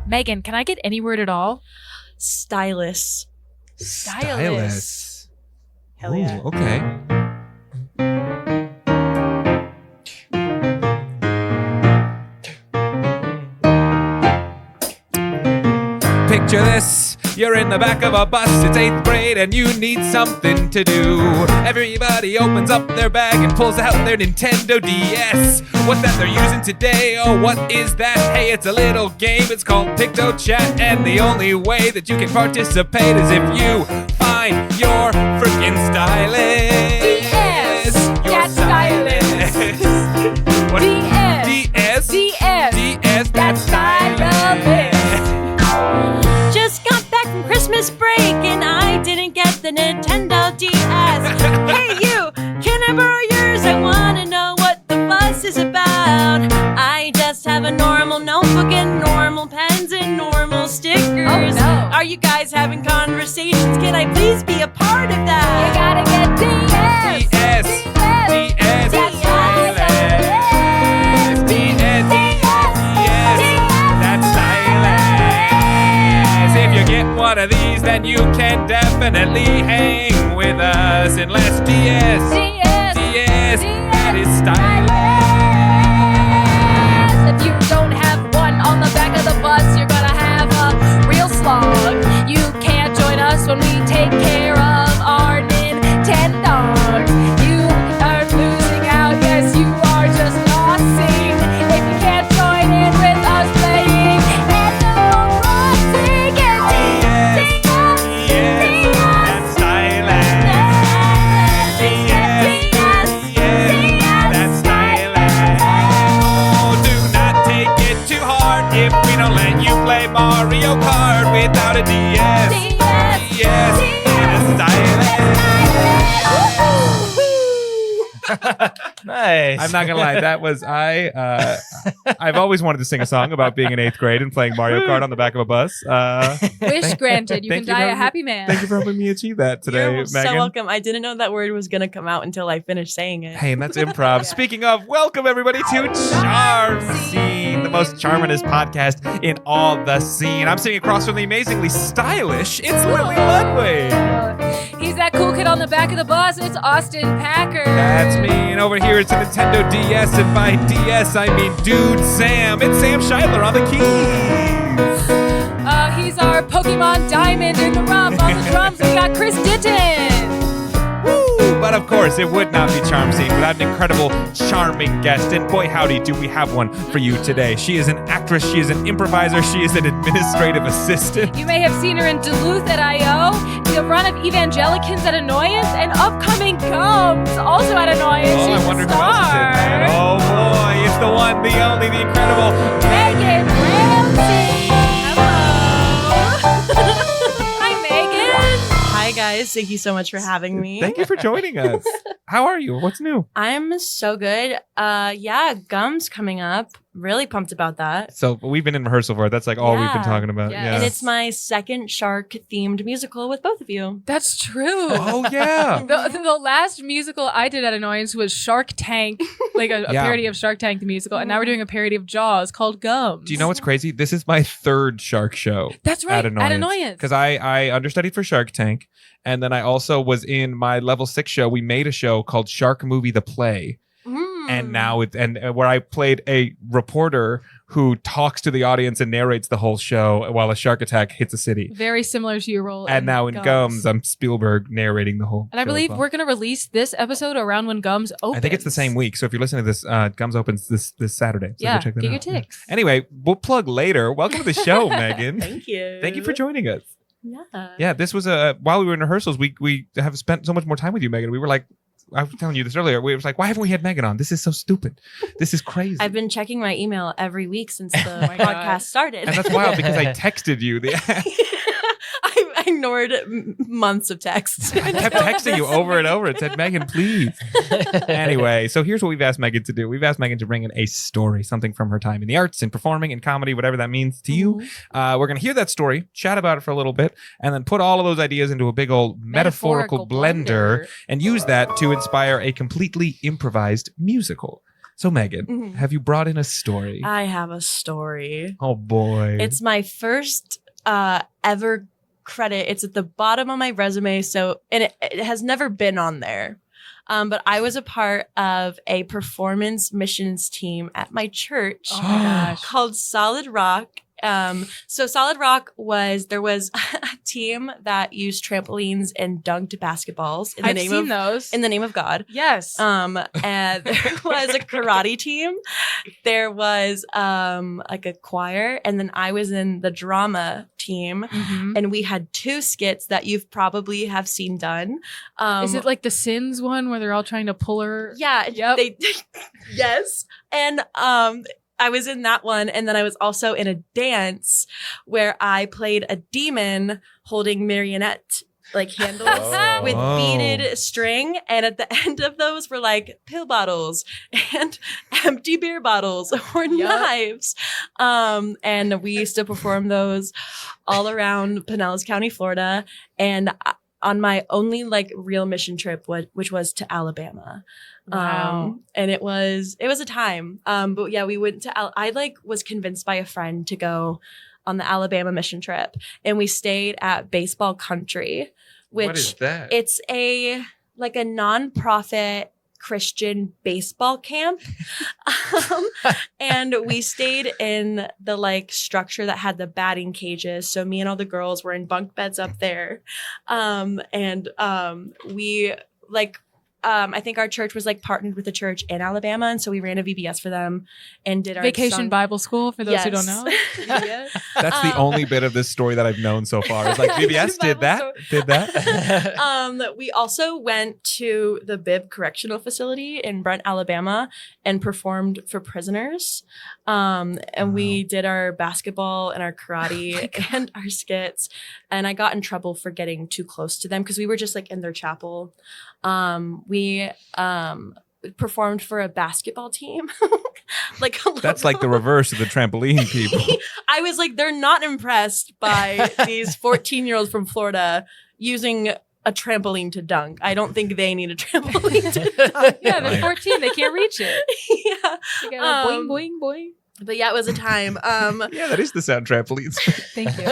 Megan, can I get any word at all? Stylist. Stylist. Hell yeah. Ooh, okay. Picture this. You're in the back of a bus, it's 8th grade, and you need something to do. Everybody opens up their bag and pulls out their Nintendo DS. What's that they're using today? Oh, what is that? Hey, it's a little game, it's called PictoChat, and the only way that you can participate is if you find your freaking stylist. DS! Your That's stylist! What? DS! DS? DS! DS, That's stylist! Just got back from Christmas break and I didn't get the Nintendo DS. Hey you, can I borrow yours? I wanna know what the fuss is about. I just have a normal notebook and normal pens and normal stickers. Oh no. Are you guys having conversations? Can I please be a part of that? You gotta get DS! DS! DS! That's stylist! DS! That's stylist! If you get one of these, then you can definitely hang with us. Unless DS, that is stylist. If you don't have one on the back of the bus, you're gonna have a real slog. You can't join us when we take care of our Nintendo. You are losing out, yes, you are just losing. If you can't join in with us playing Animal Crossing, That's stylist. That's stylist. Oh, do not take it too hard if we don't let you play Mario Kart without a DS. DS, that is stylist. Nice. I'm not gonna lie, that was I've always wanted to sing a song about being in 8th grade and playing Mario Kart on the back of a bus. Wish granted, you Thank can you die for- a happy man. Thank you for helping me achieve that today, You're Megan. so welcome. I didn't know that word was gonna come out until I finished saying it. Hey, and that's improv. Speaking of, welcome everybody to Charm Scene, the most charmingest podcast in all the scene. I'm sitting across from the amazingly stylish, it's Lily Ludwig. He's that cool kid on the back of the bus. It's Austin Packer. That's me, and over here it's a Nintendo DS, and by DS I mean Dude Sam. It's Sam Scheidler on the keys. He's our Pokemon Diamond in the rough. On the drums, we got Chris Ditton. Woo! But of course, it would not be Charm Scene without an incredible, charming guest. And boy, howdy, do we have one for you today. She is an actress, she is an improviser, she is an administrative assistant. You may have seen her in Duluth at I.O., the run of Evangelicans at Annoyance, and upcoming Gums, also at Annoyance. Oh, She's I wonder a who else is in star. that. Oh boy, it's the one, the only, the incredible Megan Ramsey. Hello. Hi, Megan. Hi guys, thank you so much for having me. Thank you for joining us. How are you? What's new? I'm so good. Yeah, Gums coming up. Really pumped about that. So we've been in rehearsal for it. That's like all we've been Yeah. talking about. Yes. Yeah. And it's my second shark themed musical with both of you. That's true. Oh yeah. The last musical I did at Annoyance was Shark Tank, like a Yeah. parody of Shark Tank the musical, and now we're doing a parody of Jaws called Gums. Do you know what's crazy? This is my third shark show. That's right, At at Annoyance. Annoyance. Because I understudied for Shark Tank. And then I also was in my level 6 show. We made a show called Shark Movie the Play. And now where I played a reporter who talks to the audience and narrates the whole show while a shark attack hits a city. Very similar to your role. And now in Gums, I'm Spielberg narrating the whole And I show as believe well. we're going to release this episode around when Gums opens. I think it's the same week. So if you're listening to this, Gums opens this Saturday. So Yeah, go check that get your out. ticks. Anyway, we'll plug later. Welcome to the show, Megan. Thank you. Thank you for joining us. Yeah. Yeah, this was while we were in rehearsals, we have spent so much more time with you, Megan. We were like, I was telling you this earlier. We was like, why haven't we had Megan on? This is so stupid. This is crazy. I've been checking my email every week since the my God. podcast started. And that's wild because I texted you. I ignored months of texts. I kept texting you over and over. It said, Megan, please. Anyway, so here's what we've asked Megan to do. We've asked Megan to bring in a story, something from her time in the arts, in performing, in comedy, whatever that means to you. We're going to hear that story, chat about it for a little bit, and then put all of those ideas into a big old metaphorical blender and use that to inspire a completely improvised musical. So Megan, Mhm. have you brought in a story? I have a story. Oh boy. It's my first ever credit. It's at the bottom of my resume, and it has never been on there. But I was a part of a performance missions team at my church Oh my gosh. called Solid Rock. So Solid Rock there was a team that used trampolines and dunked basketballs in the I've name seen of those. in the name of God. Yes. And there was a karate team. There was like a choir, and then I was in the drama team, Mhm. and we had 2 skits that you've probably have seen done. Is it like the Sins one where they're all trying to pull her? Yeah. Yep. Yes. And I was in that one, and then I was also in a dance where I played a demon holding marionette like handles Oh. with beaded string, and at the end of those were like pill bottles and empty beer bottles or knives. And we used to perform those all around Pinellas County, Florida, and on my only like real mission trip, which was to Alabama. Wow. And it was a time. But yeah, we went to, I like was convinced by a friend to go on the Alabama mission trip, and we stayed at Baseball Country, which what is that? it's a nonprofit Christian baseball camp. And we stayed in the like structure that had the batting cages. So me and all the girls were in bunk beds up there. We like, I think our church was like partnered with a church in Alabama. And so we ran a VBS for them and did our Vacation song- Bible School for those who don't know. Yes. That's the only bit of this story that I've known so far. It's like VBS did that. Bible Did that. We also went to the Bibb Correctional Facility in Brent, Alabama, and performed for prisoners. And we did our basketball and our karate and our skits. And I got in trouble for getting too close to them because we were just like in their chapel. We performed for a basketball team. That's like the reverse of the trampoline people. I was like, they're not impressed by these 14-year-olds from Florida using a trampoline to dunk. I don't think they need a trampoline to dunk. Yeah, they're 14. They can't reach it. Yeah. You gotta boing, boing, boing. But yeah, it was a time. Yeah, that is the sound trampolines. Thank you.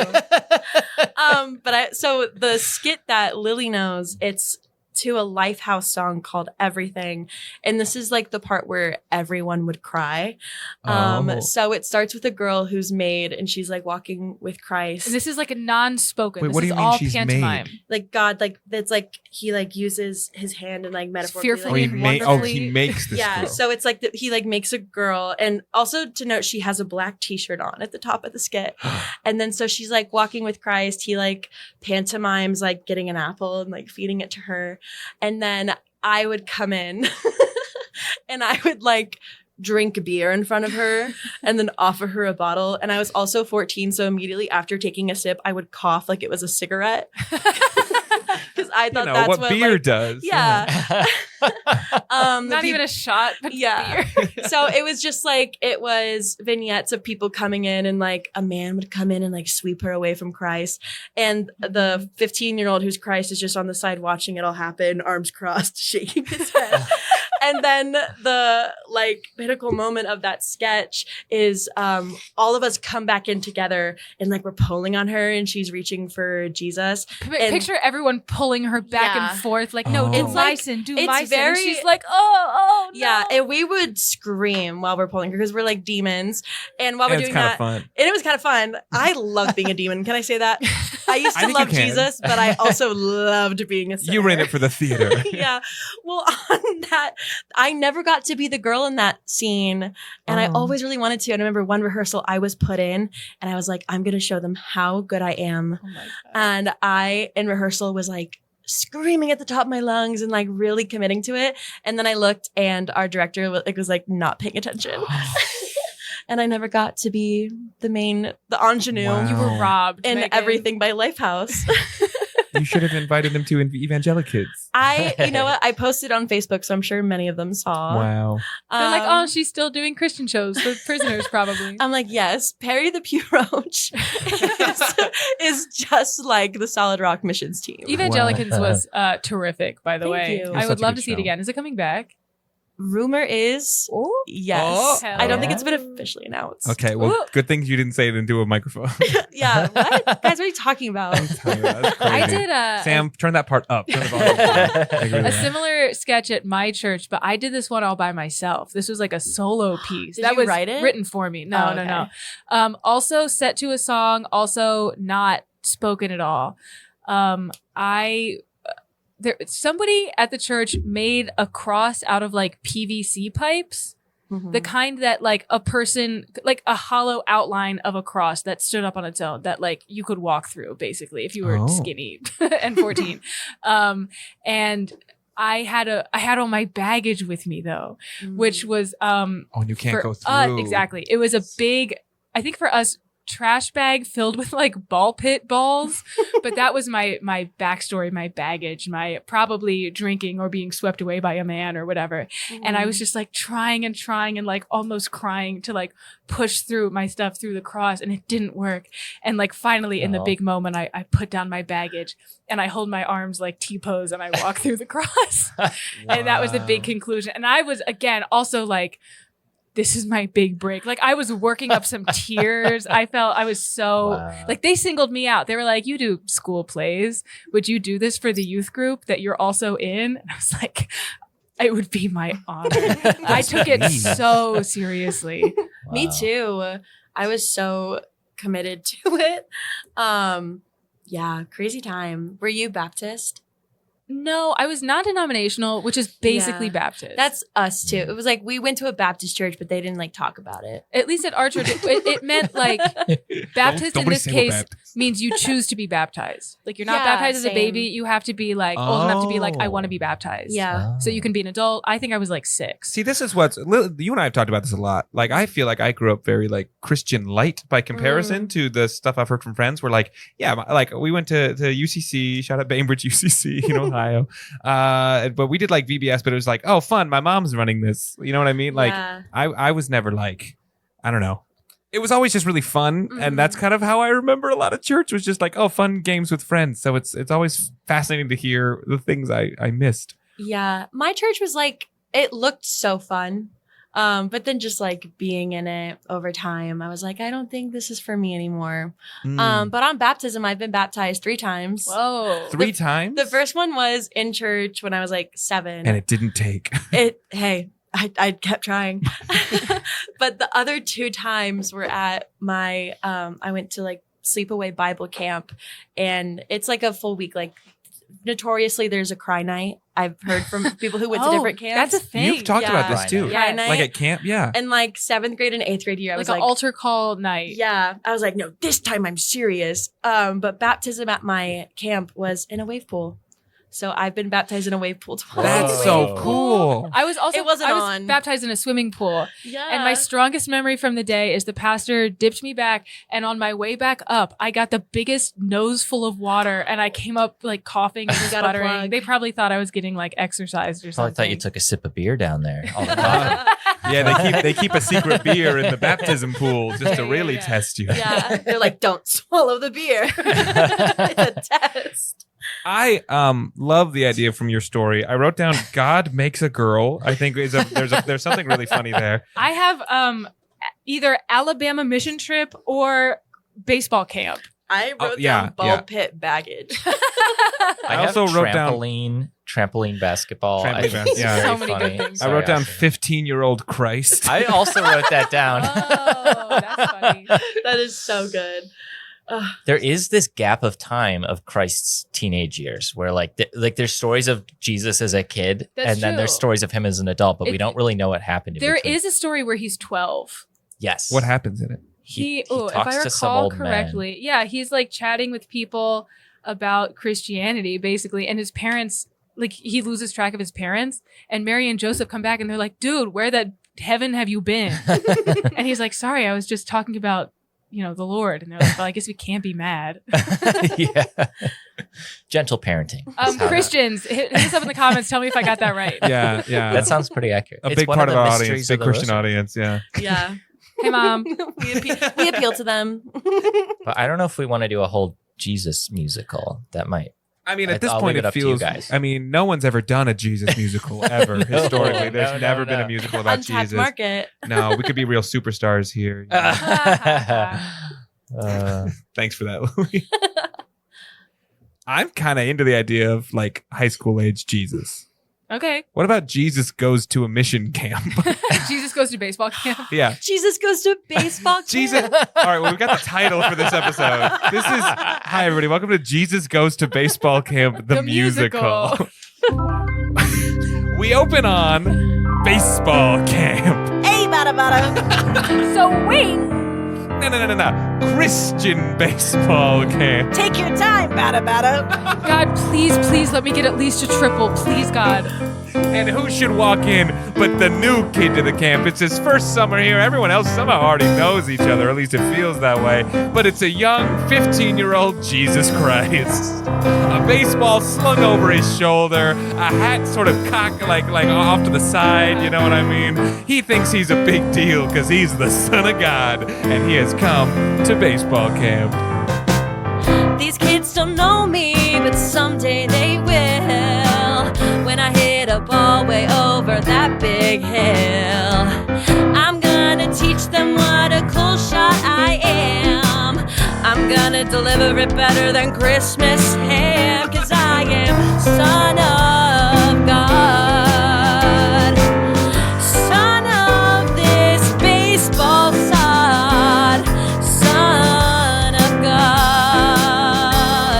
So the skit that Lily knows, it's to a Lifehouse song called Everything. And this is like the part where everyone would cry. Oh. So it starts with a girl who's made, and she's like walking with Christ. And this is like a non-spoken. Wait, this what do is you mean all she's pantomime. made? Like God, like that's like he like uses his hand and like metaphorically. Fearfully like, and wonderfully. he makes this yeah, girl. so it's like he like makes a girl, and also to note she has a black t-shirt on at the top of the skit. And then so she's like walking with Christ. He like pantomimes like getting an apple and like feeding it to her, and then I would come in and I would like drink beer in front of her and then offer her a bottle. And I was also 14, so immediately after taking a sip, I would cough like it was a cigarette. Because I thought that's what beer like, does. yeah. Not even a shot, but yeah. beer. So it was just like, it was vignettes of people coming in, and like a man would come in and like sweep her away from Christ. And the 15-year-old who's Christ is just on the side watching it all happen, arms crossed, shaking his head. And then the like pinnacle moment of that sketch is all of us come back in together, and like we're pulling on her, and she's reaching for Jesus. And- Picture everyone pulling her back Yeah. and forth, like, no, do It's like- Myson, do it's Myson. very- And she's like, oh, no. Yeah, and we would scream while we're pulling her because we're like demons. And while And we're it's doing kind that, of fun. and it was kind of fun. I love being a demon. Can I say that? I used I to think you love can. Jesus, but I also loved being a sinner. You were in it for the theater. Yeah. Well, on that, I never got to be the girl in that scene, and I Oh. always really wanted to. And I remember one rehearsal I was put in, and I was like, I'm going to show them how good I am. Oh my God. And I, in rehearsal, was like screaming at the top of my lungs and like really committing to it. And then I looked, and our director was like not paying attention. And I never got to be the ingenue Wow. You were robbed. in Megan. Everything by Lifehouse. You should have invited them to Evangelic Kids. You know what? I posted on Facebook, so I'm sure many of them saw. Wow. They're like, Um, oh, she's still doing Christian shows for prisoners, probably. I'm like, yes, Perry the Pew Roach is just like the Solid Rock Missions team. Evangelicans was terrific, by the Thank way. you. It was I such would a love good to see it show. again. Is it coming back? Rumor is Oh, yes. Oh. I don't think yeah. it's been officially announced. Okay, well, Ooh. good thing you didn't say it into a microphone. Yeah. What? Guys, what are you talking about? That's I crazy. did Sam, turn that part up. Turn the volume down. I agree a with that. similar sketch at my church, but I did this one all by myself. This was like a solo piece. Did that you was write it? written for me. No, Oh, no, okay. no. Also set to a song, also not spoken at all. Somebody at the church made a cross out of like PVC pipes. Mhm. The kind that like a person, like a hollow outline of a cross that stood up on its own that like you could walk through basically if you were Oh. skinny and 14. And I had all my baggage with me though, which was Oh, and you can't for go us- through. exactly. It was a big, I think for us, trash bag filled with like ball pit balls. But that was my backstory, my baggage, my probably drinking or being swept away by a man or whatever. And I was just like trying and like almost crying to like push through my stuff through the cross, and it didn't work. And like finally in the Oh. big moment, I put down my baggage and I hold my arms like T-pose and I walk through the cross. And that was the big conclusion. And I was again also like, this is my big break. Like I was working up some tears. I felt I was so Wow. like they singled me out. They were like, you do school plays. Would you do this for the youth group that you're also in? And I was like, it would be my honor. I took it sweet. so seriously. Me Wow. too. I was so committed to it. Yeah, crazy time. Were you Baptist? No, I was non-denominational, which is basically Yeah. Baptist. That's us too. It was like we went to a Baptist church, but they didn't like talk about it. at least at our church. It meant like Baptist in Nobody this say case we're Baptist. means you choose to be baptized. Like you're not Yeah, baptized as a same. baby. You have to be like old enough to be like, I want to be Oh. baptized. Yeah. So you can be an adult. I think I was like 6. See, this is what's you and I have talked about this a lot. Like, I feel like I grew up very like Christian light by comparison to the stuff I've heard from friends. Where like, yeah, like we went to UCC. Shout out Bainbridge UCC in Ohio. But we did like VBS, but it was like, oh, fun. My mom's running this. You know what I mean? Like, Yeah. I was never like, I don't know. It was always just really fun, and that's kind of how I remember a lot of church was just like, oh, fun games with friends. So it's always fascinating to hear the things I missed. Yeah. My church was like, it looked so fun. But then just like being in it over time, I was like, I don't think this is for me anymore. Mm. But on baptism, I've been baptized 3 times. Whoa. 3 times, The first one was in church when I was like 7. and it didn't take. I kept trying. But the other 2 times were at my, I went to like sleepaway Bible camp, and it's like a full week. Like notoriously there's a cry night. I've heard from people who went to different camps. That's a thing. You've talked about this Right. too, Cry night. like at camp. Yeah, And like 7th grade and 8th grade year, I like was an like, altar call night. yeah, I was like, no, this time I'm serious. But baptism at my camp was in a wave pool. So I've been baptized in a wave pool twice. that's so cool. I was also It wasn't I was on. baptized in a swimming pool. Yeah. And my strongest memory from the day is the pastor dipped me back, and on my way back up, I got the biggest nose full of water, and I came up like coughing and got a sputtering. plug. They probably thought I was getting like exercised or Probably something. thought you took a sip of beer down there. All the time. Yeah, they keep a secret beer in the baptism pool just to Yeah, really yeah. test you. Yeah. They're like, don't swallow the beer. It's a test. I love the idea from your story. I wrote down God makes a girl. I think there's something really funny there. I have either Alabama mission trip or baseball camp. I wrote yeah, down ball yeah. pit baggage. I have also wrote down- trampoline basketball. Trampoline I think bas- it's yeah. very So many good funny. things. I wrote down Sorry, 15-year-old Christ. I also wrote that down. Oh, that's funny. That is so good. Ugh. There is this gap of time of Christ's teenage years where like there's stories of Jesus as a kid, That's and then there's true. stories of him as an adult, but we It- don't really know what happened in There between. is a story where he's 12. Yes. What happens in it? He If talks I to some recall old man. correctly, yeah, he's like chatting with people about Christianity, basically, and his parents, like, he loses track of his parents, and Mary and Joseph come back, and they're like, "Dude, where the heaven have you been?" And he's like, "Sorry, I was just talking about, the Lord." And they're like, "Well, I guess we can't be mad." Yeah. Gentle parenting. is how Christians, hit us up in the comments. Tell me if I got that right. Yeah, yeah. That sounds pretty accurate. a It's big one part of the our audience, mysteries big the Christian rosary. audience. Yeah. Yeah. Hey, Mom. we appeal to them. But I don't know if we want to do a whole Jesus musical. That might I mean, at this I'll point, leave it it up to you feels. guys. I mean, no one's ever done a Jesus musical ever historically. There's never been a musical about Untapped Jesus. market. No, we could be real superstars here. Thanks for that, Louis. I'm kind of into the idea of like high school age Jesus. Okay. What about Jesus goes to a mission camp? Jesus goes to baseball camp. Yeah. Jesus goes to baseball camp. Jesus. All right. Well, we got the title for this episode. This is hi everybody. Welcome to Jesus Goes to Baseball Camp, the musical. We open on baseball camp. Hey, bada bada. So wing. No. Christian baseball camp. Take your time, bada bada. God, please let me get at least a triple. Please, God. And who should walk in but the new kid to the camp? It's his first summer here. Everyone else somehow already knows each other, or at least it feels that way. But it's a young 15-year-old Jesus Christ. A baseball slung over his shoulder, a hat sort of cocked like off to the side, you know what I mean? He thinks he's a big deal because he's the Son of God, and he has come to baseball camp. These kids don't know me, but someday they will. When I hit a ball way over that big hill, I'm gonna teach them what a cool shot I am. I'm gonna deliver it better than Christmas ham, 'cause I am Son of God, son of this baseball sod, Son of God.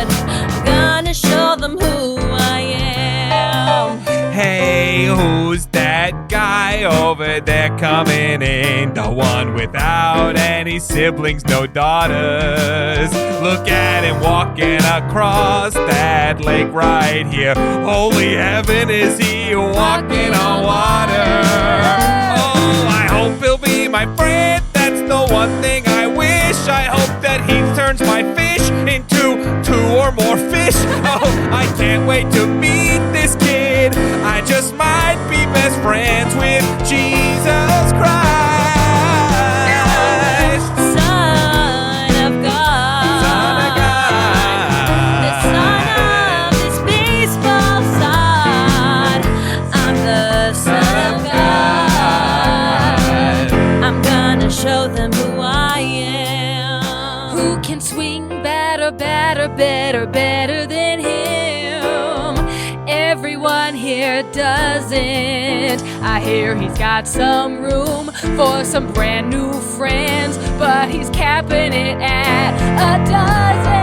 I'm gonna show them who I am. Hey, who's that guy over there coming in? The one without any siblings, no daughters. Look at him walking across that lake right here. Holy heaven, is he walking on water? Oh, I hope he'll be my friend. That's the one thing I wish. I hope that he turns my fish into 2 or more fish. Oh, I can't wait to meet this kid. I just might be best friends with Jesus Christ. Son of God, Son of God. the son of this baseball sod. I'm the Son of God. I'm gonna show them who I am. Who can swing better than him? Everyone here doesn't. I hear he's got some room for some brand new friends, but he's capping it at a dozen.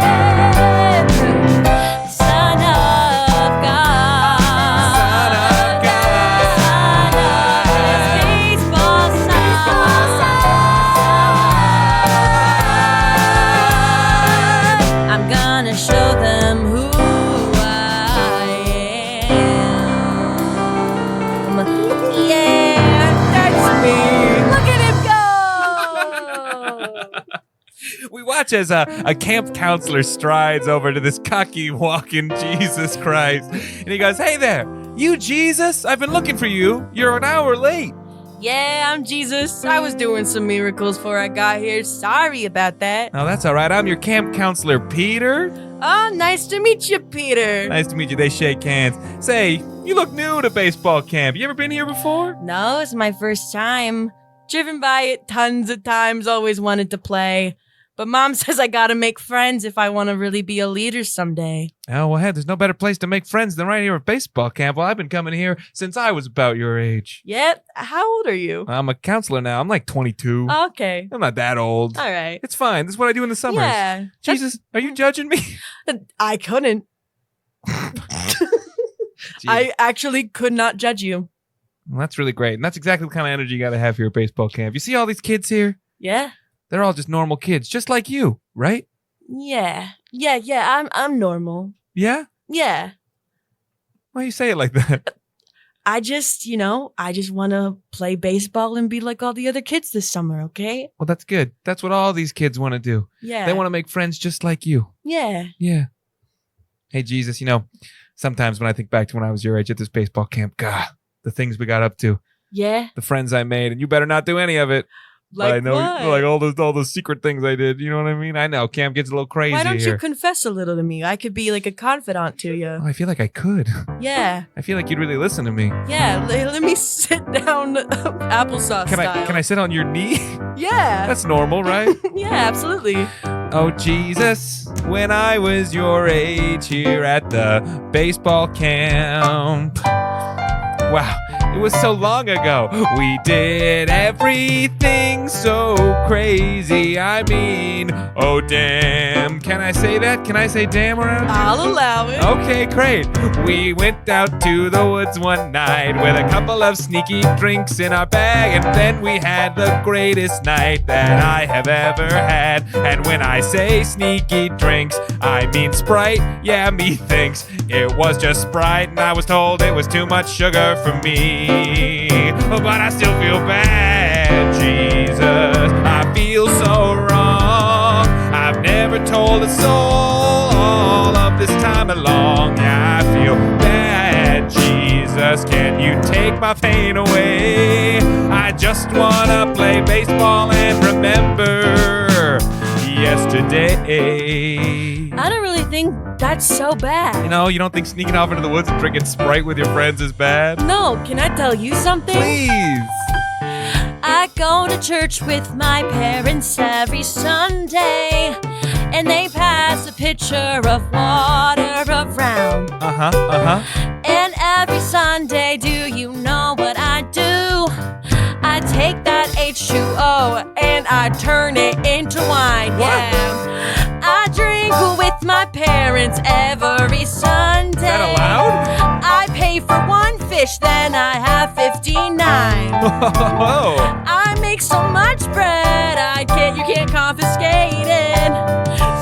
Son of God, Son of God. son of this baseball sod. I'm gonna show them who I am. Yeah, that's me. Look at him go! We watch as a camp counselor strides over to this cocky walking Jesus Christ. And he goes, hey there, you Jesus? I've been looking for you. You're an hour late. Yeah, I'm Jesus. I was doing some miracles before I got here. Sorry about that. Oh, that's all right. I'm your camp counselor, Peter. Oh, nice to meet you, Peter. Nice to meet you. They shake hands. Say, you look new to baseball camp. You ever been here before? No, it's my first time. Driven by it tons of times, always wanted to play. But Mom says I gotta make friends if I want to really be a leader someday. Oh, well, hey, there's no better place to make friends than right here at baseball camp. Well, I've been coming here since I was about your age. Yep. How old are you? I'm a counselor now. I'm like 22. Okay. I'm not that old. All right. It's fine. This is what I do in the summers. Yeah. Jesus, are you judging me? I couldn't. I actually could not judge you. Well, that's really great. And that's exactly the kind of energy you got to have here at baseball camp. You see all these kids here? Yeah. They're all just normal kids, just like you, right? Yeah. I'm normal. Yeah? Yeah. Why you say it like that? I just want to play baseball and be like all the other kids this summer, okay? Well, that's good. That's what all these kids want to do. Yeah. They want to make friends just like you. Yeah. Yeah. Hey, Jesus, sometimes when I think back to when I was your age at this baseball camp, God, the things we got up to, Yeah. the friends I made, and you better not do any of it. But I Like know, what? like all those secret things I did. You know what I mean? I know. Cam gets a little crazy Why don't here. you confess a little to me? I could be like a confidant to you. Oh, I feel like I could. Yeah, I feel like you'd really listen to me. yeah. Let me sit down, applesauce Can style. I sit on your knee? Yeah, That's normal, right? yeah, absolutely. Oh, Jesus, when I was your age here at the baseball camp. Wow, it was so long ago. We did everything so crazy. I mean, oh, damn. Can I say that? Can I say damn around here? I'll allow it. Okay, great. We went out to the woods one night with a couple of sneaky drinks in our bag, and then we had the greatest night that I have ever had. And when I say sneaky drinks, I mean Sprite. Yeah, me thinks it was just Sprite, and I was told it was too much sugar for me. But I still feel bad, Jesus. I feel so wrong. I've never told a soul all of this time along. Yeah, I feel bad, Jesus. Can you take my pain away? I just wanna play baseball and remember yesterday. I don't really think that's so bad. You know, you don't think sneaking off into the woods and drinking Sprite with your friends is bad? No, can I tell you something? Please. I go to church with my parents every Sunday, and they pass a pitcher of water around. And every Sunday, do you know what I do? I take that H2O and I turn it into wine. Yeah, I drink with my parents every Sunday. Is that allowed? I pay for one fish, then I have 59. I make so much bread, you can't confiscate it.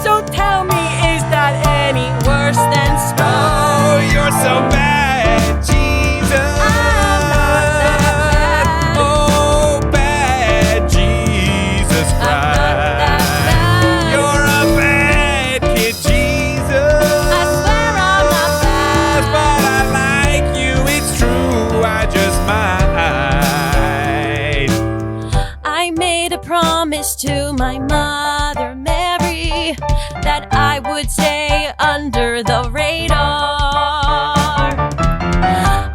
So tell me, is that any worse than smoke? Oh, you're so bad, Jesus. I'm not that bad. Oh, bad Jesus I'm not that Christ. bad. You're a bad kid, Jesus. I swear I'm not bad. But I like you, it's true, I just might. I made a promise to my mother, Mary, that I would stay under the radar.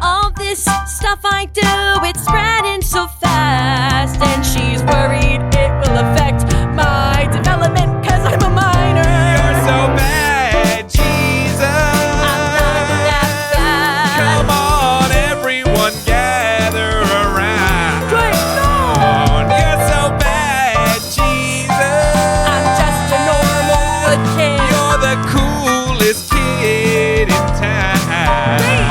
All this stuff I do, it's spreading so fast, and she's worried it will affect my development because I'm a minor. You're so bad, Jesus. I'm not that bad. Come on, everyone, gather around. Wait, no. You're so bad, Jesus. I'm just a normal good kid. You're the coolest kid in town. Wait,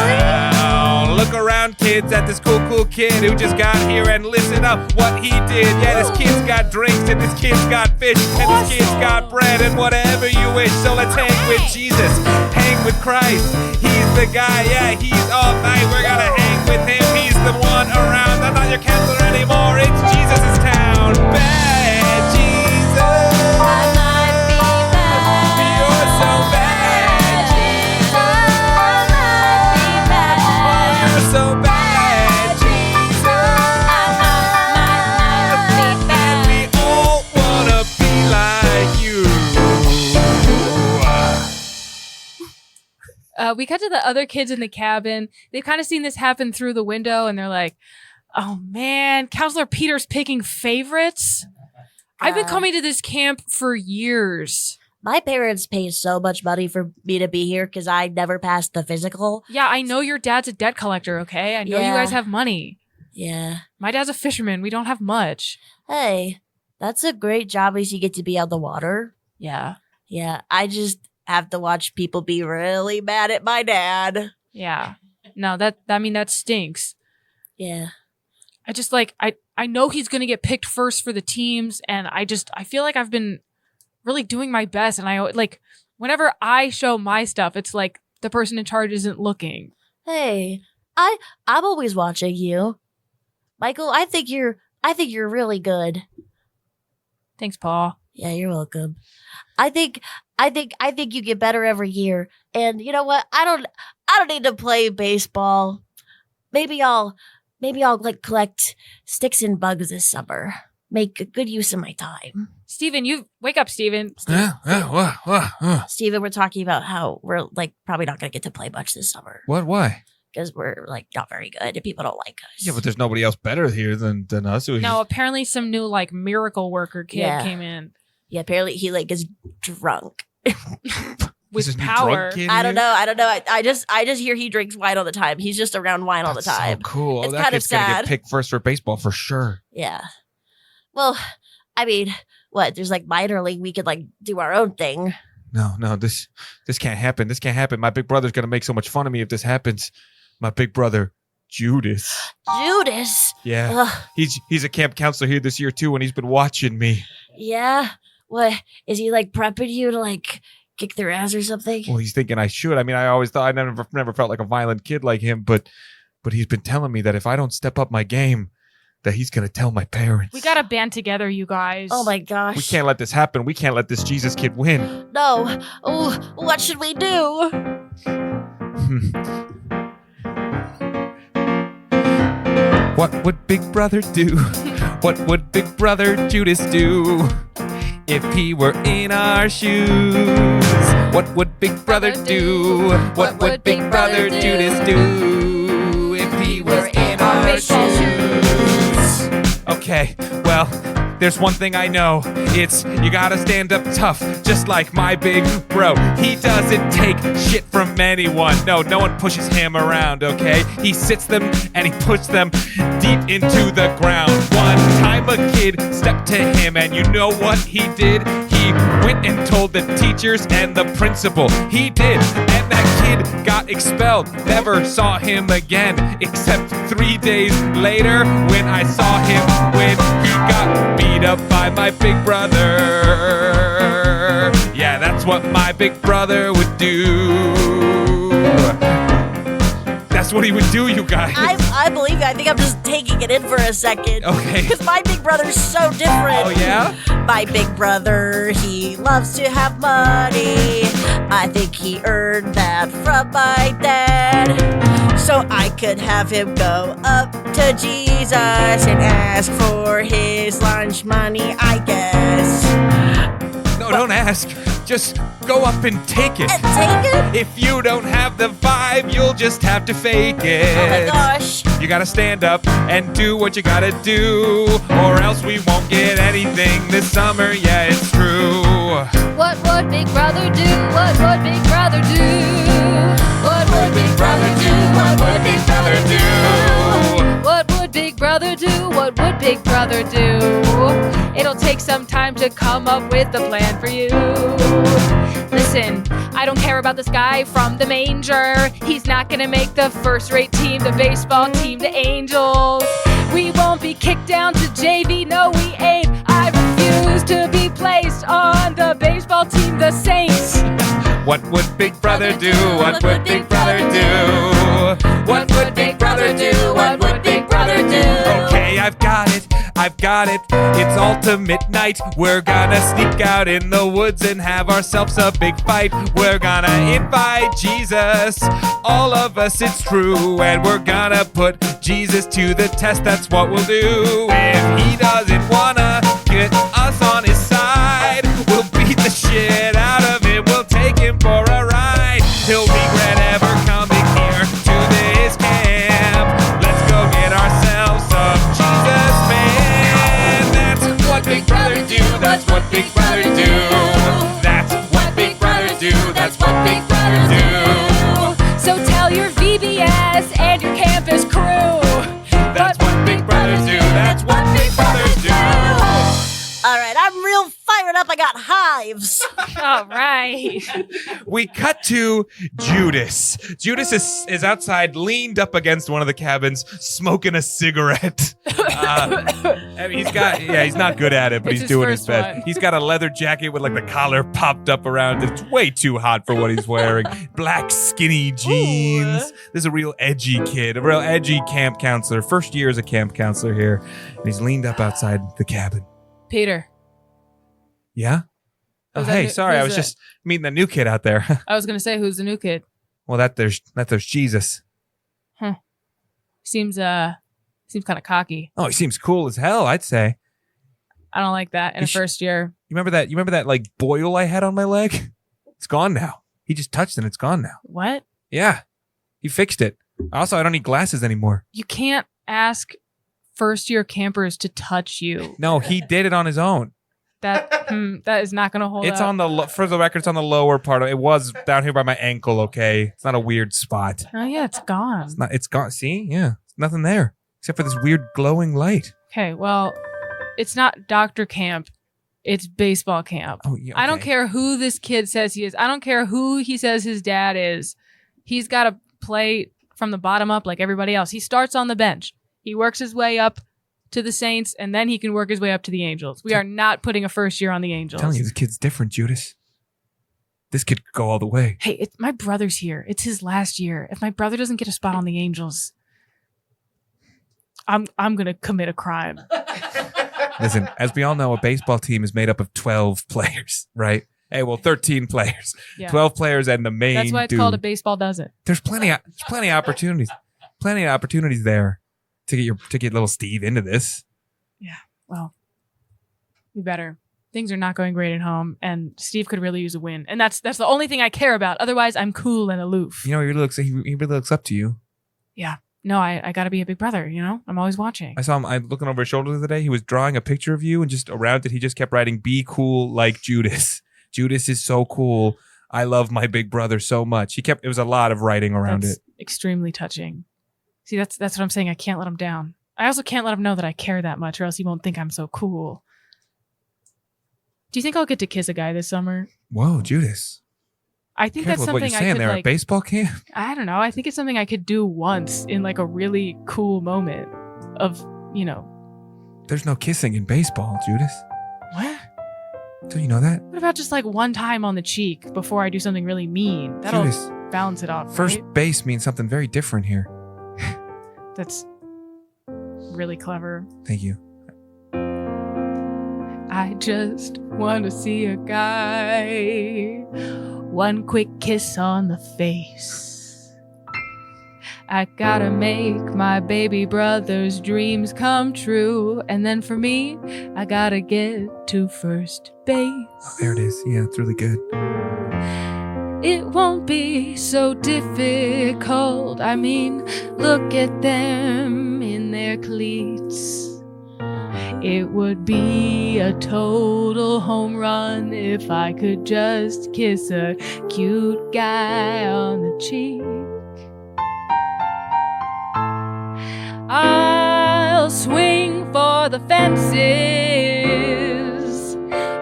really? Look around, kids, at this cool kid who just got here, and listen up what he did. Yeah, this kid's got drinks, and this kid's got fish, and this kid's got bread, and whatever you wish. So let's hang with Jesus, hang with Christ. He's the guy, yeah, he's all night. We're gonna hang with him. He's the one around. I'm not your counselor anymore. It's Jesus' town. Bad Jesus. I might be bad. You're so bad, Jesus. I might be bad. You're so bad, Jesus. And we all wanna be like you. We cut to the other kids in the cabin. They've kind of seen this happen through the window, and they're like, oh man, Counselor Peter's picking favorites. I've been coming to this camp for years. My parents pay so much money for me to be here because I never passed the physical. Yeah, I know your dad's a debt collector, okay? I know you Yeah. guys have money. Yeah. My dad's a fisherman. We don't have much. Hey, that's a great job as you get to be on the water. Yeah. Yeah, I just have to watch people be really mad at my dad. Yeah. No, that stinks. Yeah. I just I know he's going to get picked first for the teams, and I feel like I've been really doing my best, and I like whenever I show my stuff, it's like the person in charge isn't looking. Hey, I'm always watching you. Michael, I think you're really good. Thanks, Paul. Yeah, you're welcome. I think you get better every year. And you know what? I don't need to play baseball. Maybe I'll like collect sticks and bugs this summer. make a good use of my time. Steven, you wake up, Steven. Steven, we're talking about how we're like probably not going to get to play much this summer What? Why? because we're like not very good and people don't like us. Yeah, but there's nobody else better here than us. No, apparently some new like miracle worker kid came in Yeah, apparently he like is drunk. This is with new power. drug kid I here? don't know. I just hear he drinks wine all the time. He's just around wine all the That's time. So cool. It's That kind of kid's gonna sad. get picked first for baseball for sure. Yeah. Well, I mean, what? There's like minor league. We could like do our own thing. No, this can't happen. This can't happen. My big brother's gonna make so much fun of me if this happens. My big brother, Judas. Judas. Yeah. Ugh, He's a camp counselor here this year too, and he's been watching me. yeah. What is he like prepping you to like kick their ass or something? Well, he's thinking I should. I mean, I always thought I never felt like a violent kid like him, but he's been telling me that if I don't step up my game, that he's gonna tell my parents. We gotta band together, you guys. Oh my gosh. We can't let this happen. We can't let this Jesus kid win. No. Oh, what should we do? What would Big Brother do? What would Big Brother Judas do if he were in our shoes? What would Big Brother do? What would Big Brother Judas do if he was in our baseball shoes? Okay, well, there's one thing I know. It's you gotta stand up tough, just like my big bro. He doesn't take shit from anyone. No one pushes him around, okay? He sits them and he puts them deep into the ground. One time a kid stepped to him and you know what he did? He went and told the teachers and the principal. He did, and that kid got expelled. Never saw him again, except 3 days later when I saw him when he got beat up by my big brother. Yeah, that's what my big brother would do. That's what he would do, you guys. I believe you. I think I'm just taking it in for a second. Okay. Because my big brother's so different. Oh, yeah? My big brother, he loves to have money. I think he earned that from my dad. So I could have him go up to Jesus and ask for his lunch money, I guess. No, don't ask. Just go up and take it. And take it? If you don't have the vibe, you'll just have to fake it. Oh my gosh. You gotta stand up and do what you gotta do, or else we won't get anything this summer. Yeah, it's true. What would Big Brother do? What would Big Brother do? What would Big Brother do? What would Big Brother do? What would Big Brother do? What would Big Brother do? It'll take some time to come up with a plan for you. Listen, I don't care about this guy from the manger. He's not gonna make the first-rate team, the baseball team, the Angels. We won't be kicked down to JV, no we ain't. I refuse to be placed on the baseball team, the Saints. What would Big Brother do? What would Big Brother do? What would Big Brother do? What would Big Brother do? Okay, I've got it. It's ultimate night. We're gonna sneak out in the woods and have ourselves a big fight. We're gonna invite Jesus, all of us, it's true. And we're gonna put Jesus to the test, that's what we'll do. If he doesn't wanna get us on his side, we'll beat the shit out of him. We'll take him for a ride. He'll regret ever coming here to this camp. Let's go get ourselves some Jesus, man. That's what Big Brother do. That's what Big Brother do. That's what Big Brother do. That's what Big Brother do. So tell your VBS and your campus crew. That's what Big Brothers do. That's what Big Brothers do. All right, I'm real fired up. I got hives. All right. We cut to Judas. Judas is outside, leaned up against one of the cabins, smoking a cigarette. I mean, he's not good at it, but It's he's his doing his first best. one. He's got a leather jacket with like the collar popped up around it. It's way too hot for what he's wearing. Black skinny jeans. This is a real edgy kid, a real edgy camp counselor. First year as a camp counselor here. And he's leaned up outside the cabin. Peter, Yeah? Oh, Who's that hey, new- sorry. I who's was that? just meeting the new kid out there. I was gonna say, who's the new kid? Well, there's Jesus. Seems kind of cocky. Oh, he seems cool as hell, I'd say. I don't like that in a first year. You remember that like boil I had on my leg? It's gone now. He just touched it and it's gone now. What? Yeah. He fixed it. Also, I don't need glasses anymore. You can't ask first year campers to touch you. No, he did it on his own. That is not going to hold It's up. on the for the record, it's on the lower part of it. Was down here by my ankle, okay? It's not a weird spot. Oh yeah, it's gone. It's gone. See? Yeah. It's nothing there. Except for this weird glowing light. Okay, well, it's not doctor camp. It's baseball camp. Oh, yeah, I don't okay. care who this kid says he is. I don't care who he says his dad is. He's got to play from the bottom up like everybody else. He starts on the bench. He works his way up to the Saints, and then he can work his way up to the Angels. We are not putting a first year on the Angels. I'm telling you, this kid's different, Judas. This kid could go all the way. Hey, my brother's here. It's his last year. If my brother doesn't get a spot on the Angels, I'm gonna commit a crime. Listen, as we all know, a baseball team is made up of 12 players, right? Hey, well, 13 players. Yeah. 12 players and the main That's why it's dude. called a baseball dozen. There's plenty of opportunities. Plenty of opportunities there to get little Steve into this. Yeah. Well, we better. Things are not going great at home, and Steve could really use a win. And that's the only thing I care about. Otherwise, I'm cool and aloof. You know, he really looks up to you. Yeah. No, I got to be a big brother, you know? I'm always watching. I saw him looking over his shoulder the other day. He was drawing a picture of you, and just around it, he just kept writing, "Be cool like Judas. Judas is so cool. I love my big brother so much." It was a lot of writing around That's it. extremely touching. See, that's what I'm saying. I can't let him down. I also can't let him know that I care that much, or else he won't think I'm so cool. Do you think I'll get to kiss a guy this summer? Whoa, Judas. I think Careful that's with what something you're I saying could there at like. baseball camp. I don't know. I think it's something I could do once in like a really cool moment of, you know. There's no kissing in baseball, Judas. What? Do you know that? What about just like one time on the cheek before I do something really mean? That'll Judas, balance it off. first Right? base means something very different here. That's really clever. Thank you. I just want to see a guy. One quick kiss on the face. I gotta make my baby brother's dreams come true. And then for me, I gotta get to first base. Oh, there it is. Yeah, it's really good. It won't be so difficult. I mean, look at them in their cleats. It would be a total home run if I could just kiss a cute guy on the cheek. I'll swing for the fences.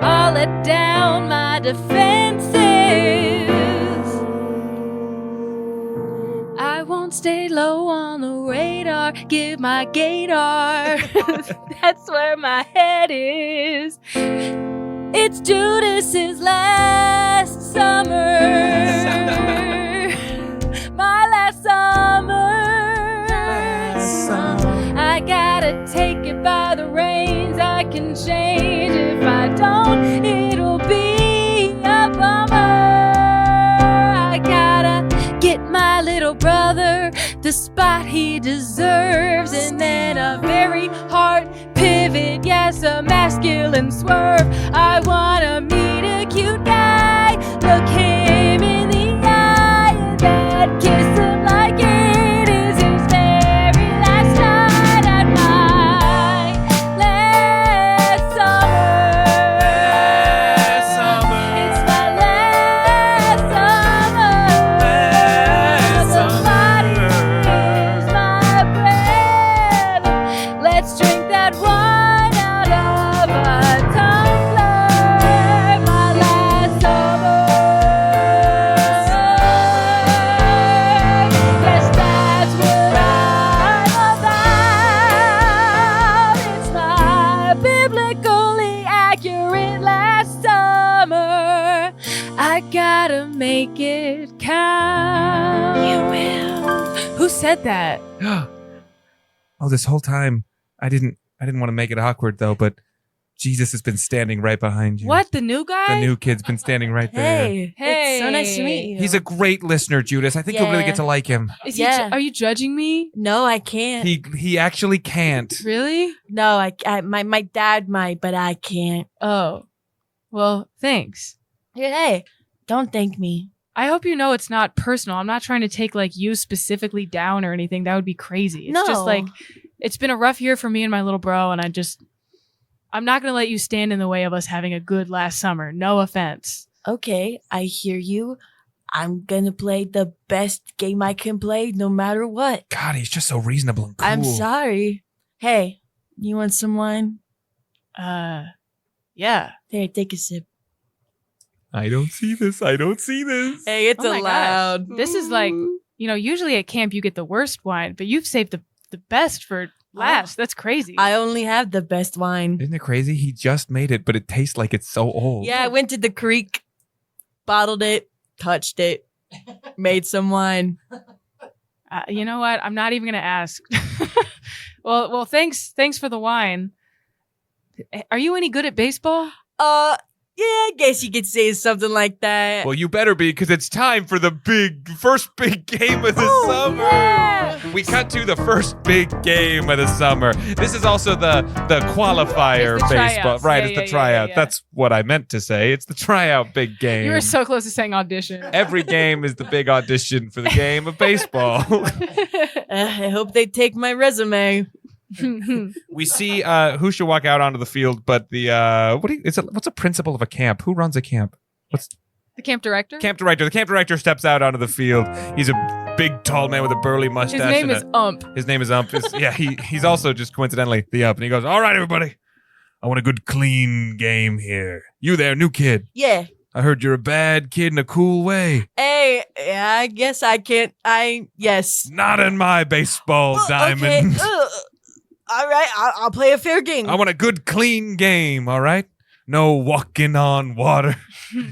I'll let down my defenses. I won't stay low on the radar. Give my gaydar. That's where my head is. It's Judas's last summer. My last summer. I gotta take it by the reins. I can change. If I don't, it'll be a bummer. I gotta get my little brother the spot he deserves, and then a very hard pivot, yes, a masculine swerve. I wanna meet a cute guy, look him in the eye, and then kiss him like it is his very last night at my last summer. It's my last summer. Somebody use my breath. Let's drink that wine out of a tumbler. My last summer. Yes, that's what I'm about. It's my biblically accurate last summer. I gotta make it count. You will. Who said that? Oh, this whole time I didn't want to make it awkward though, but Jesus has been standing right behind you. What? The new guy? The new kid's been standing right there. Hey, Hey. it's so nice to meet you. He's a great listener, Judas. I think you'll really get to like him. Is Yeah. are you judging me? No, I can't. He actually can't. Really? No, my dad might, but I can't. Oh. Well, thanks. Hey, don't thank me. I hope you know it's not personal. I'm not trying to take like you specifically down or anything. That would be crazy. It's just No. like it's been a rough year for me and my little bro, and I'm not gonna let you stand in the way of us having a good last summer. No offense. Okay, I hear you. I'm gonna play the best game I can play no matter what. God, he's just so reasonable and cool. I'm sorry. Hey, you want some wine? Yeah. Here, take a sip. I don't see this. I don't see this. Hey, it's Oh my allowed. This is like, usually at camp you get the worst wine, but you've saved the best for last. That's crazy. I only have the best wine. Isn't it crazy? He just made it, but it tastes like it's so old. Yeah, I went to the creek, bottled it, touched it, made some wine. You know what? I'm not even gonna ask. Well, thanks for the wine. Are you any good at baseball? Yeah, I guess you could say something like that. Well, you better be, because it's time for the first big game of the summer. yeah. We cut to the first big game of the summer. This is also the qualifier It's the baseball. tryouts. Right, Yeah, it's the yeah, tryout. yeah. That's what I meant to say. It's the tryout big game. You were so close to saying audition. Every game is the big audition for the game of baseball. I hope they take my resume. We see who should walk out onto the field, but the what's a principal of a camp? Who runs a camp? What's The camp director? camp director? The camp director steps out onto the field. He's a big, tall man with a burly mustache. His name and is Ump. His name is Ump. He's also just coincidentally the Ump, and he goes, "All right, everybody, I want a good, clean game here. You there, new kid? Yeah. I heard you're a bad kid in a cool way. Hey, yeah, I guess I can't. Yes. Not in my baseball diamond. Okay. All right, I'll play a fair game. I want a good, clean game, all right? No walking on water,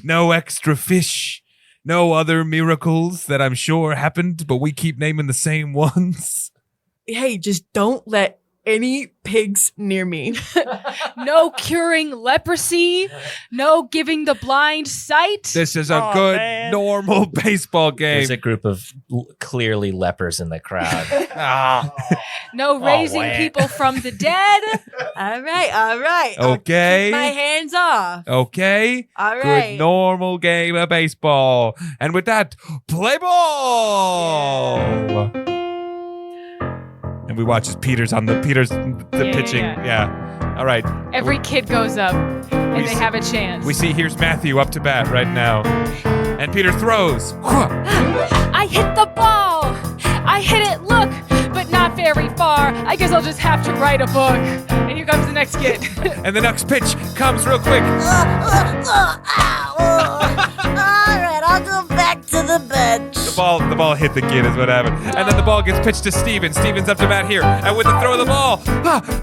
no extra fish, no other miracles that I'm sure happened, but we keep naming the same ones. Hey, just don't let any pigs near me. No curing leprosy. No giving the blind sight. This is a good, man. normal baseball game. There's a group of clearly lepers in the crowd. No raising wow. people from the dead. All right. I'll Okay. keep my hands off. Okay? All Good, right. normal game of baseball. And with that, play ball! And we watch as Peter's the Yeah, pitching. yeah. Yeah. All right. Every kid goes up and We they s- have a chance. We see here's Matthew up to bat right now. And Peter throws. I hit the ball. I hit it, look, but not very far. I guess I'll just have to write a book. And here comes the next kid. And the next pitch comes real quick. All right, I'll go back to the bench. The ball hit the kid is what happened. And then the ball gets pitched to Steven. Steven's up to bat here. And with the throw of the ball,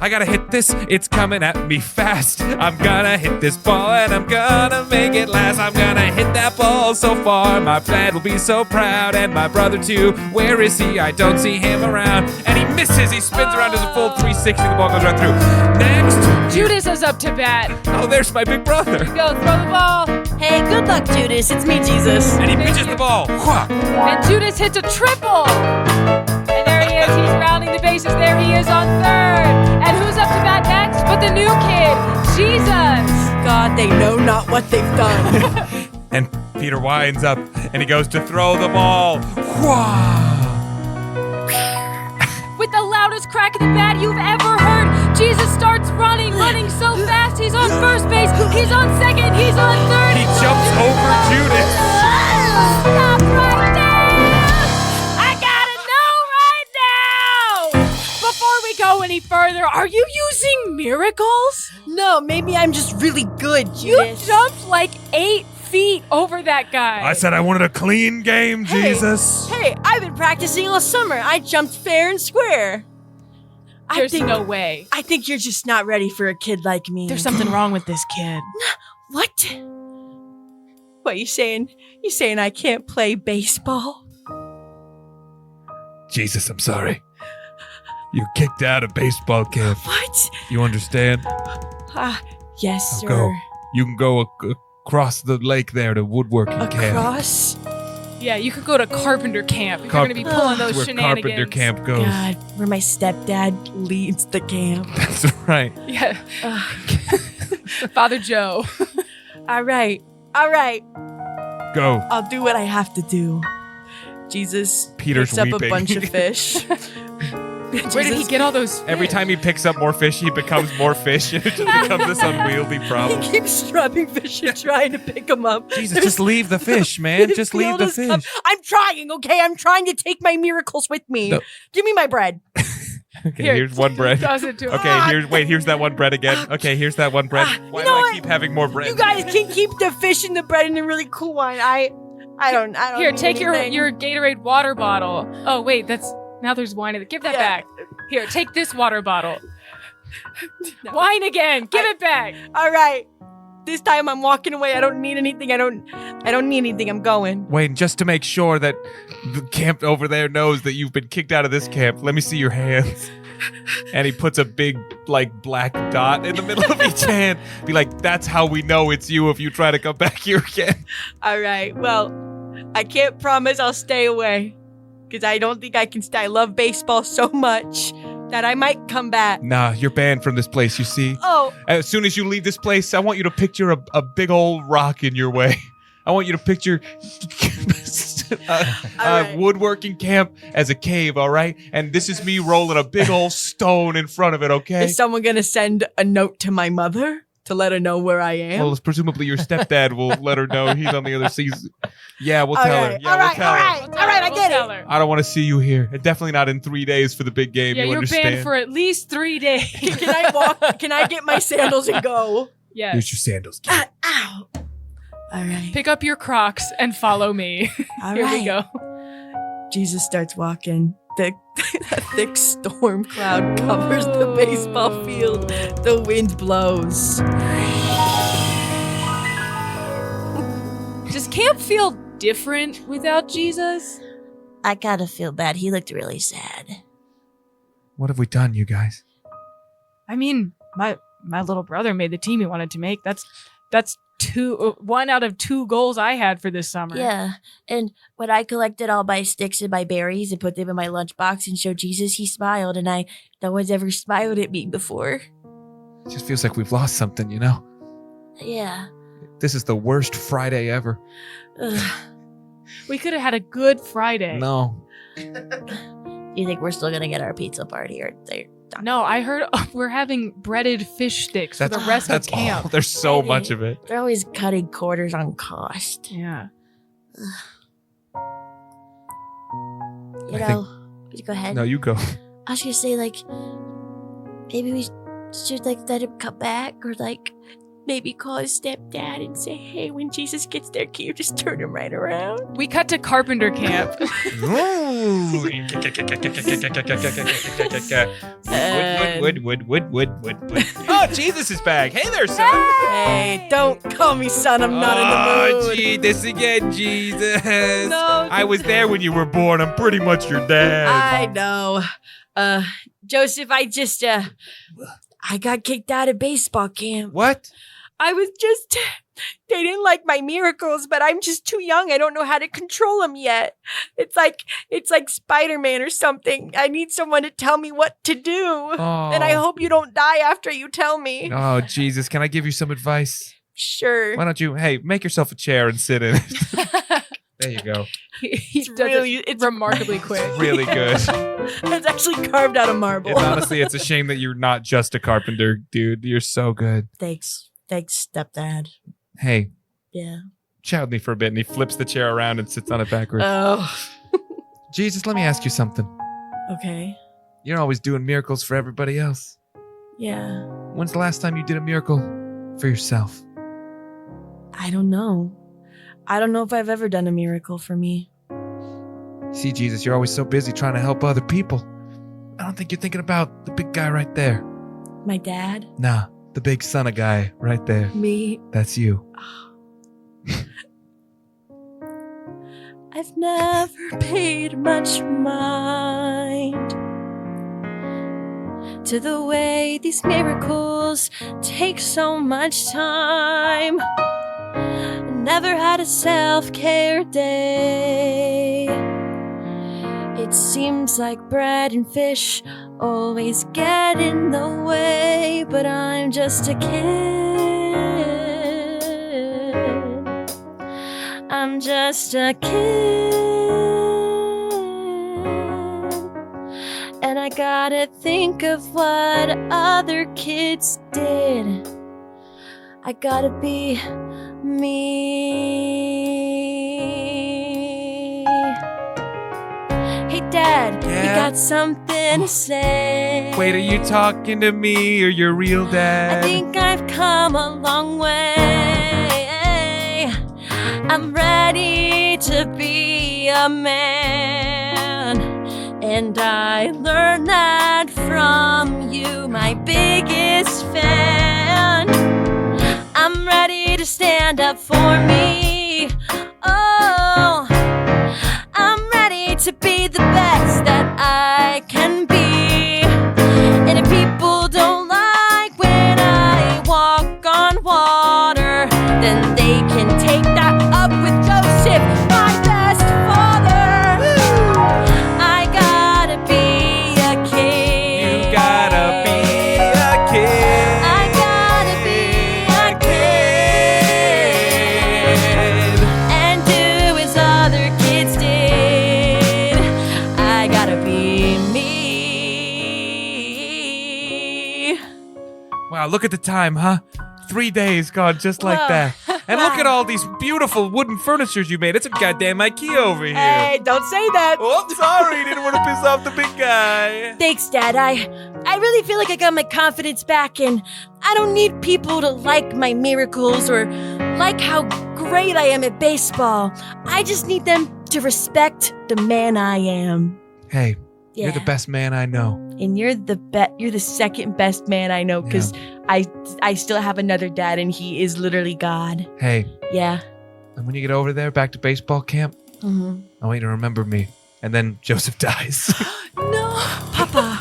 I gotta hit this. It's coming at me fast. I'm gonna hit this ball and I'm gonna make it last. I'm gonna hit that ball so far. My dad will be so proud. And my brother too. Where is he? I don't see him around. And he misses. He spins around as a full 360. The ball goes right through. Next. Judas is up to bat. Oh, there's my big brother. Go, throw the ball. Hey, good luck, Judas. It's me, Jesus. And he pitches the ball. And Judas hits a triple. And there he is. He's rounding the bases. There he is on third. And who's up to bat next but the new kid, Jesus. God, they know not what they've done. And Peter winds up and he goes to throw the ball. With the loudest crack of the bat you've ever heard, Jesus starts running so fast. He's on first base. He's on second. He's on third. He jumps over Judas. Stop right there! I gotta know right now! Before we go any further, are you using miracles? No, maybe I'm just really good, You Judas. jumped like 8 feet over that guy. I said I wanted a clean game, Hey, Jesus. Hey, I've been practicing all summer. I jumped fair and square. There's no way. I think you're just not ready for a kid like me. There's something wrong with this kid. What? What you saying? You saying I can't play baseball? Jesus, I'm sorry. You kicked out of baseball camp. What? You understand? Yes, sir. Go. You can go across the lake there to woodworking camp. Across? Yeah, you could go to carpenter camp. If you're going to be pulling those That's where shenanigans. carpenter camp goes. God, where my stepdad leads the camp. That's right. Yeah. Father Joe. All right. Go. I'll do what I have to do. Jesus Peter's picks up weeping. a bunch of fish. Where did he get all those fish? Every time he picks up more fish, he becomes more fish, and it just becomes this unwieldy problem. He keeps dropping fish and trying to pick them up. Jesus, just leave the fish, man. Just leave Filled the his fish. cup. I'm trying, okay? I'm trying to take my miracles with me. No. Give me my bread. Okay, Here, here's one bread. Toss it to him. Okay, here's that one bread again. Okay, here's that one bread. Why do know I what? keep having more bread? You guys can keep the fish and the bread and the really cool wine. I don't Here, need take anything. your Gatorade water bottle. Oh, wait, now there's wine in it. Give that Yeah. back. Here, take this water bottle. No. Wine again. Give it back. All right. This time I'm walking away. I don't need anything. I don't need anything. I'm going. Wayne, just to make sure that the camp over there knows that you've been kicked out of this camp, let me see your hands. And he puts a big, black dot in the middle of each hand. Be like, that's how we know it's you if you try to come back here again. All right. Well, I can't promise I'll stay away because I don't think I can stay. I love baseball so much that I might come back. Nah, you're banned from this place, you see. Oh, As soon as you leave this place, I want you to picture a big old rock in your way. I want you to picture right. woodworking camp as a cave, all right? And this is me rolling a big old stone in front of it, okay? is someone going to send a note to my mother to let her know where I am? Well, presumably your stepdad will let her know he's on the other season. Yeah, we'll tell her. Yeah, all we'll right, tell all her. right, all right, I get Tell it. her. I don't want to see you here. And definitely not in 3 days for the big game. Yeah, you you're understand? banned for at least 3 days. Can I walk? Can I get my sandals and go? Yes. Here's your sandals. Ow. All right. Pick up your Crocs and follow me. All Here right. we go. Jesus starts walking. A thick storm cloud covers the baseball field. The wind blows. Does camp feel different without Jesus? I kind of feel bad. He looked really sad. What have we done, you guys? I mean, my little brother made the team he wanted to make. That's one out of 2 goals I had for this summer. Yeah, and when I collected all my sticks and my berries and put them in my lunchbox and showed Jesus, he smiled, and no one's ever smiled at me before. It just feels like we've lost something, you know? Yeah. This is the worst Friday ever. Ugh. We could have had a good Friday. No. You think we're still gonna get our pizza party or they're No, I heard we're having breaded fish sticks for the rest of That's camp. all. There's so much of it. They're always cutting corners on cost. Yeah. You I know, go ahead. No, you go. I was gonna say, maybe we should, let him come back, or, maybe call his stepdad and say, hey, when Jesus gets there, can you just turn him right around? We cut to carpenter camp. Wood. Oh, Jesus is back. Hey there, son. Hey, don't call me son. I'm not in the mood. Gee, this again, Jesus. No. I was there when you were born. I'm pretty much your dad. I know. Joseph, I got kicked out of baseball camp. What? They didn't like my miracles, but I'm just too young. I don't know how to control them yet. It's like Spider-Man or something. I need someone to tell me what to do. Oh. And I hope you don't die after you tell me. Oh, Jesus. Can I give you some advice? Sure. Why don't you, make yourself a chair and sit in it. There you go. He It's does really- it it's- remarkably quick. Really good. It's actually carved out of marble. And honestly, it's a shame that you're not just a carpenter, dude. You're so good. Thanks, stepdad. Hey, Yeah. chat with me for a bit. And he flips the chair around and sits on it backwards. Oh. Jesus, let me ask you something. Okay. You're always doing miracles for everybody else. Yeah. When's the last time you did a miracle for yourself? I don't know. I don't know if I've ever done a miracle for me. See, Jesus, you're always so busy trying to help other people. I don't think you're thinking about the big guy right there. My dad? Nah, the big son of guy right there. Me? That's you. I've never paid much mind to the way these miracles take so much time. Never had a self-care day. It seems like bread and fish always get in the way, but I'm just a kid. I'm just a kid. And I gotta think of what other kids did. I gotta be me. Hey, Dad, Yeah? you got something to say? Wait, are you talking to me or your real dad? I think I've come a long way. I'm ready to be a man. And I learned that from you, my biggest fan. I'm ready to stand up for me. Oh, I'm ready to be the best that I can be. And if people don't like when I walk on water, then they can take that up with Joseph, my best father. I gotta be a kid. You gotta be a kid. I gotta be a kid. And do as other kids did. I gotta be me. Wow, look at the time, huh? 3 days gone just like that. And look at all these beautiful wooden furnitures you made. It's a goddamn IKEA over here. Hey, don't say that. Oh, I'm sorry. Didn't want to piss off the big guy. Thanks, Dad. I really feel like I got my confidence back, and I don't need people to like my miracles or like how great I am at baseball. I just need them to respect the man I am. Hey, Yeah. you're the best man I know. And you're the second best man I know, because I still have another dad, and he is literally God. Hey, Yeah. and when you get over there, back to baseball camp, Mm-hmm. I want you to remember me. And then Joseph dies. No, Papa.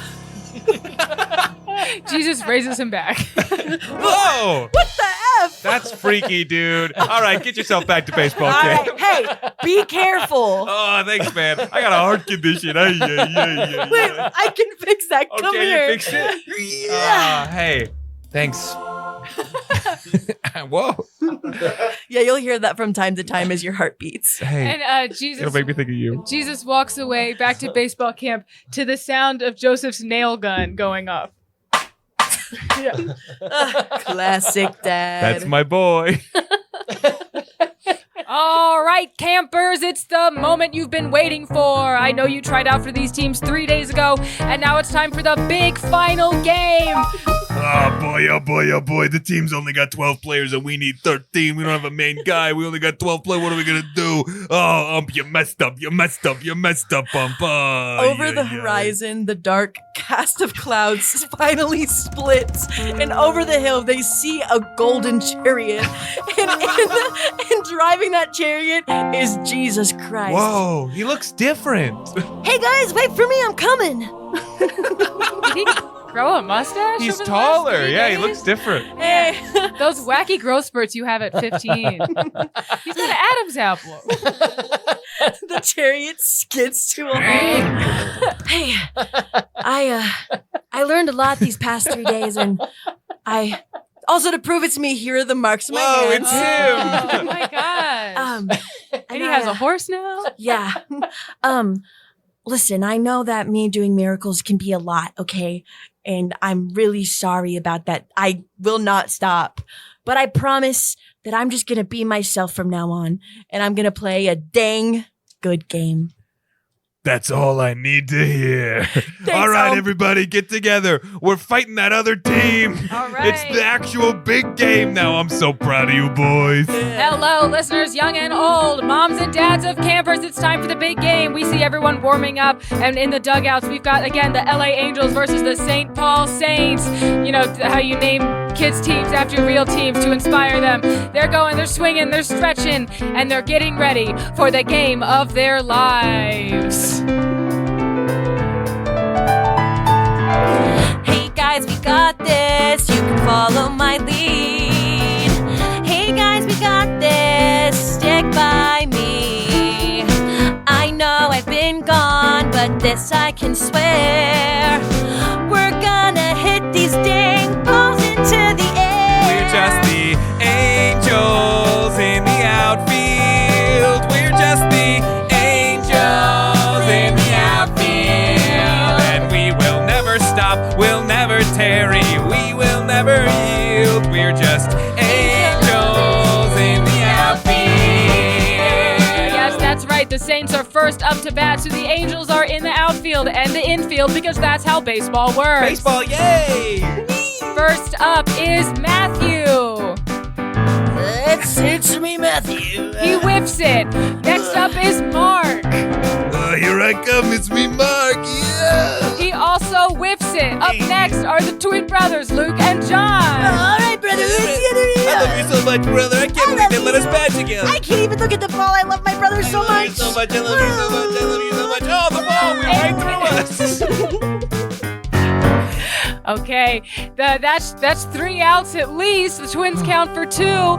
Jesus raises him back. Whoa! What the F? That's freaky, dude. All right, get yourself back to baseball All camp. right, hey, be careful. Oh, thanks, man. I got a heart condition. Ay, ay, ay, ay, Wait, ay. I can fix that. Come Okay, here. you fixed it? Hey, thanks. Whoa. Yeah, you'll hear that from time to time as your heart beats. Hey, And Jesus it'll make me think of you. Jesus walks away back to baseball camp to the sound of Joseph's nail gun going off. Classic dad. That's my boy. All right, campers, it's the moment you've been waiting for. I know you tried out for these teams 3 days ago, and now it's time for the big final game. Oh boy, oh boy, oh boy. The team's only got 12 players and we need 13. We don't have a main guy. We only got 12 players. What are we going to do? Oh, you messed up. You messed up. You messed up, Ump. Over the horizon, the dark cast of clouds finally splits, and over the hill, they see a golden chariot. And driving that chariot is Jesus Christ. Whoa, he looks different. Hey guys, wait for me, I'm coming. Did he grow a mustache? He's over the last taller. 3 Yeah, he days? looks different. Hey. Those wacky growth spurts you have at 15. He's got an Adam's apple. The chariot skids to a halt. Hey, I learned a lot these past 3 days, and I also, to prove it's me, here are the marks of my Whoa, hands. it's him. Oh my gosh. And he has a horse now? Yeah. Listen, I know that me doing miracles can be a lot, okay? And I'm really sorry about that. I will not stop. But I promise that I'm just going to be myself from now on. And I'm going to play a dang good game. That's all I need to hear. All right, Ump. everybody, get together. We're fighting that other team. All right. It's the actual big game now. I'm so proud of you boys. Hello, listeners, young and old, moms and dads of campers. It's time for the big game. We see everyone warming up, and in the dugouts, we've got again the LA Angels versus the St. Paul Saints. You know how you name kids' teams after real teams to inspire them. They're going, they're swinging, they're stretching, and they're getting ready for the game of their lives. Hey guys, we got this. You can follow my lead. Hey guys, we got this. Stick by me. I know I've been gone, but this I can swear. We're gonna hit these dang balls into the air. We're just the angels in the outfield. We're just the angels in the outfield. And we will never stop, we'll never tarry, we will never yield. We're just angels in the outfield. Yes, that's right. The Saints are first up to bat, so the Angels are in the outfield and the infield because that's how baseball works. Baseball, yay! First up is Matthew. It's me, Matthew. He whiffs it. Next up is Mark. Here I come, it's me, Mark, yeah! He also whiffs it. Up next are the twin brothers, Luke and John. All right, brother. Let's get it. I love you so much, brother. I can't believe they let us bat together. I can't even look at the ball. I love my brother so much. I love you so much. I love you so much. I love you so much. Oh, the ball went right through us. Okay, that's 3 outs at least. The Twins count for 2.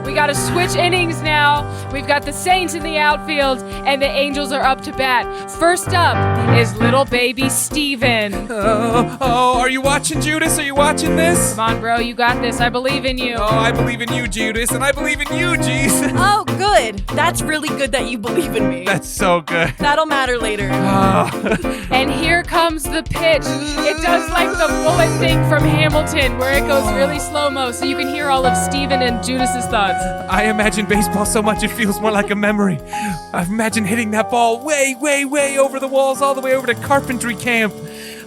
We got to switch innings now. We've got the Saints in the outfield, and the Angels are up to bat. First up is little baby Steven. Oh, are you watching, Judas? Are you watching this? Come on, bro, you got this. I believe in you. Oh, I believe in you, Judas, and I believe in you, Jesus. Oh, good. That's really good that you believe in me. That's so good. That'll matter later. Oh. And here comes the pitch. It does like the bullet thing from Hamilton, where it goes really slow-mo, so you can hear all of Steven and Judas's thoughts. I imagine baseball so much it feels more like a memory. I imagine hitting that ball way, way, way over the walls, all the way over to carpentry camp.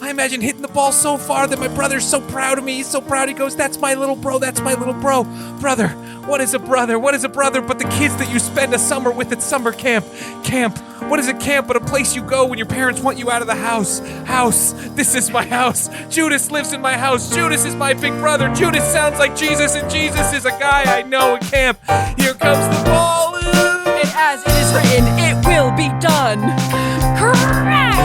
I imagine hitting the ball so far that my brother's so proud of me. He's so proud. He goes, "That's my little bro. That's my little bro." Brother, what is a brother? What is a brother but the kids that you spend a summer with at summer camp? Camp. What is a camp but a place you go when your parents want you out of the house? House. This is my house. Judas lives in my house. Judas is my big brother. Judas sounds like Jesus, and Jesus is a guy I know in camp. Here comes the ball. And as it is written, it will be done. Correct!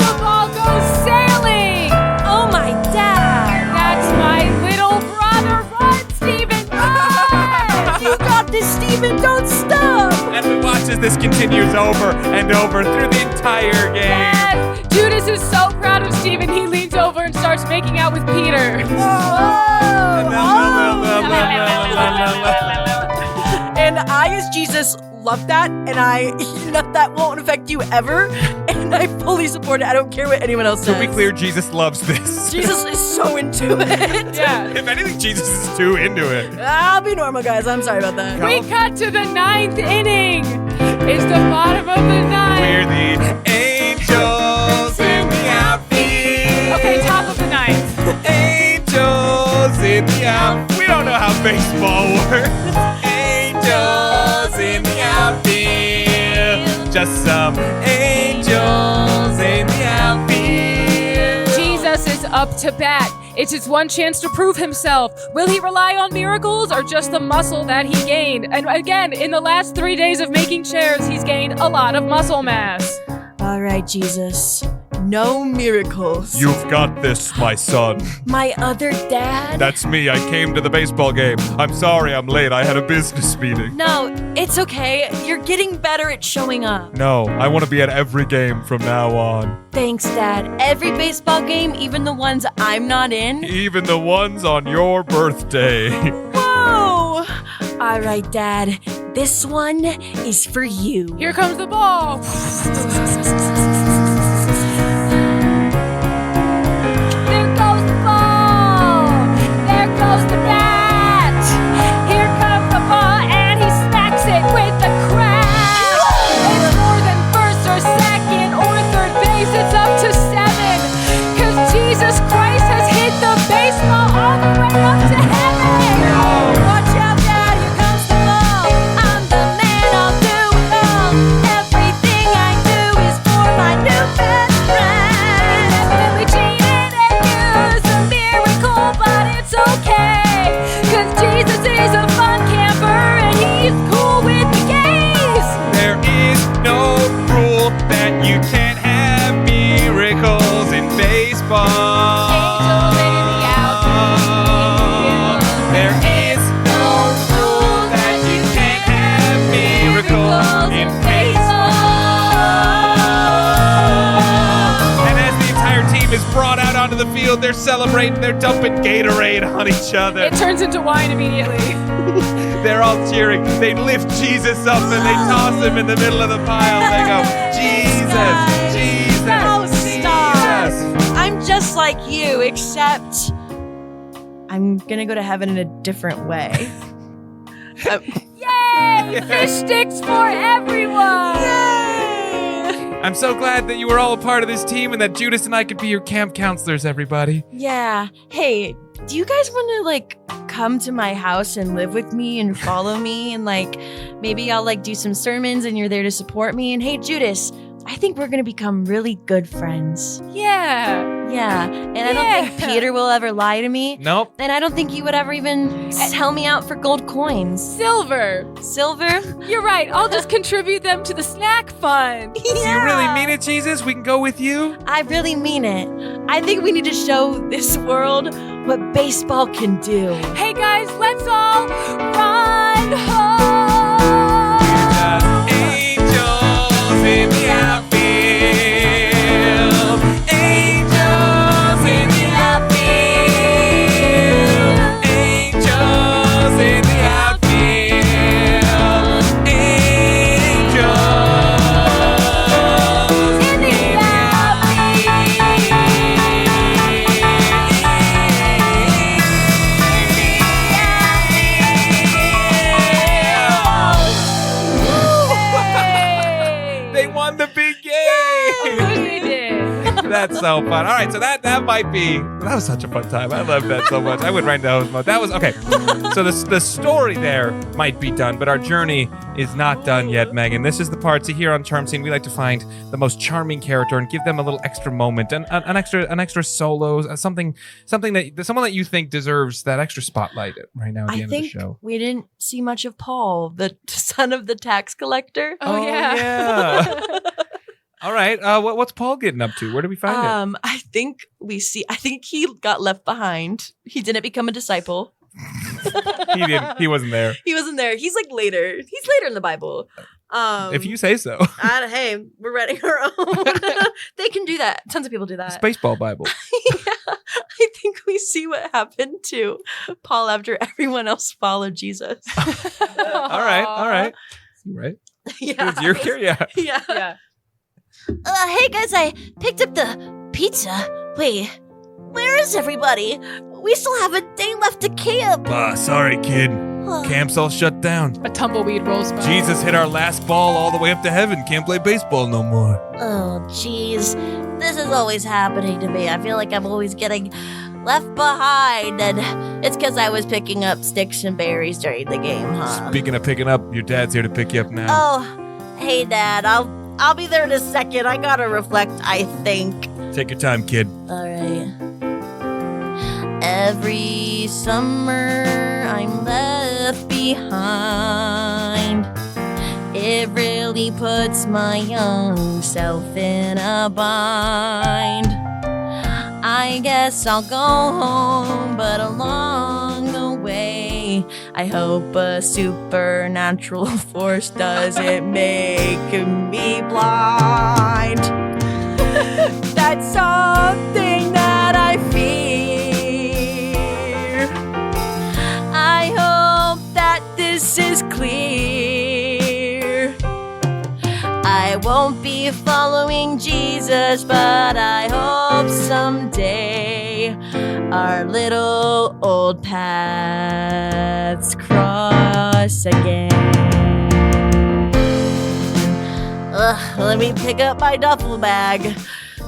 The ball goes sailing! Oh my dad! That's my little brother. Run, Steven, run! You got this, Steven. Don't stop. And we watch as this continues over and over through the entire game. Yes! Judas is so proud of Steven, he leans over and starts making out with Peter. And I, as Jesus, love that, and that won't affect you ever, and I fully support it. I don't care what anyone else says. To be clear, Jesus loves this. Jesus is so into it. Yeah. If anything, Jesus is too into it. I'll be normal, guys. I'm sorry about that. We cut to the 9th inning. It's the bottom of the 9th. We're the angels in the outfield. Okay, top of the 9th. Angels in the outfield. We don't know how baseball works. Angels in the outfield. Just some angels in the outfield. Jesus is up to bat. It's his one chance to prove himself. Will he rely on miracles or just the muscle that he gained? And again, in the last 3 days of making chairs, he's gained a lot of muscle mass. All right, Jesus. No miracles. You've got this, my son. My other dad? That's me. I came to the baseball game. I'm sorry I'm late. I had a business meeting. No, it's okay. You're getting better at showing up. No, I want to be at every game from now on. Thanks, Dad. Every baseball game, even the ones I'm not in. Even the ones on your birthday. Whoa! All right, Dad. This one is for you. Here comes the ball. There goes the ball. There goes the bat. Here comes the ball, and he smacks it with the crack. It's more than first or second or third base. It's up to 7. 'Cause Jesus Christ has hit the baseball all the way up to heaven. Watch out, Dad. Here comes the ball. I'm the man. I'll do it all. Everything I do is for my onto the field. They're celebrating. They're dumping Gatorade on each other. It turns into wine immediately. They're all cheering. They lift Jesus up and they toss him in the middle of the pile. They go, Jesus, Jesus, Oh, stop. Jesus. I'm just like you, except I'm gonna go to heaven in a different way. Yay! Fish sticks for everyone! I'm so glad that you were all a part of this team and that Judas and I could be your camp counselors, everybody. Yeah. Hey, do you guys want to like come to my house and live with me and follow me and like maybe I'll like do some sermons and you're there to support me? And hey, Judas, I think we're gonna become really good friends. Yeah. Yeah. And I don't think Peter will ever lie to me. Nope. And I don't think you would ever even sell me out for gold coins. Silver. Silver? You're right. I'll just contribute them to the snack fund. Do you really mean it, Jesus? We can go with you? I really mean it. I think we need to show this world what baseball can do. Hey guys, let's all run home. Angels in the outfield. Angels in the outfield. Angels in the outfield. Angels in the outfield. They won the big game. We did. That's so fun. All right, so that was such a fun time. I love that so much. I went right into host mode. That was okay. So the story there might be done, but our journey is not done yet, Megan. This is the part. So here on Charm Scene, we like to find the most charming character and give them a little extra moment, an extra solo, something that someone that you think deserves that extra spotlight right now at the I end of the think show. we didn't see much of Paul, the son of the tax collector. Oh, yeah. yeah. All right. What's Paul getting up to? Where do we find him? I think he got left behind. He didn't become a disciple. He didn't. He wasn't there. He wasn't there. He's like later. He's later in the Bible. If you say so. Hey, we're writing our own. They can do that. Tons of people do that. Spaceball Bible. Yeah, I think we see what happened to Paul after everyone else followed Jesus. All right. Right. Yeah. It's your care, yeah. Yeah. Yeah. Hey guys, I picked up the pizza. Wait, where is everybody? We still have a day left to camp. Sorry, kid. Camp's all shut down. A tumbleweed rolls by. Jesus hit our last ball all the way up to heaven. Can't play baseball no more. Oh, jeez. This is always happening to me. I feel like I'm always getting left behind, and it's because I was picking up sticks and berries during the game, huh? Speaking of picking up, your dad's here to pick you up now. Oh, hey, Dad. I'll be there in a second. I gotta reflect, I think. Take your time, kid. All right. Every summer I'm left behind. It really puts my young self in a bind. I guess I'll go home, but along the way, I hope a supernatural force doesn't make me blind. That's something that I fear. I hope that this is clear. I won't be following Jesus, but I hope someday our little old paths cross again. Let me pick up my duffel bag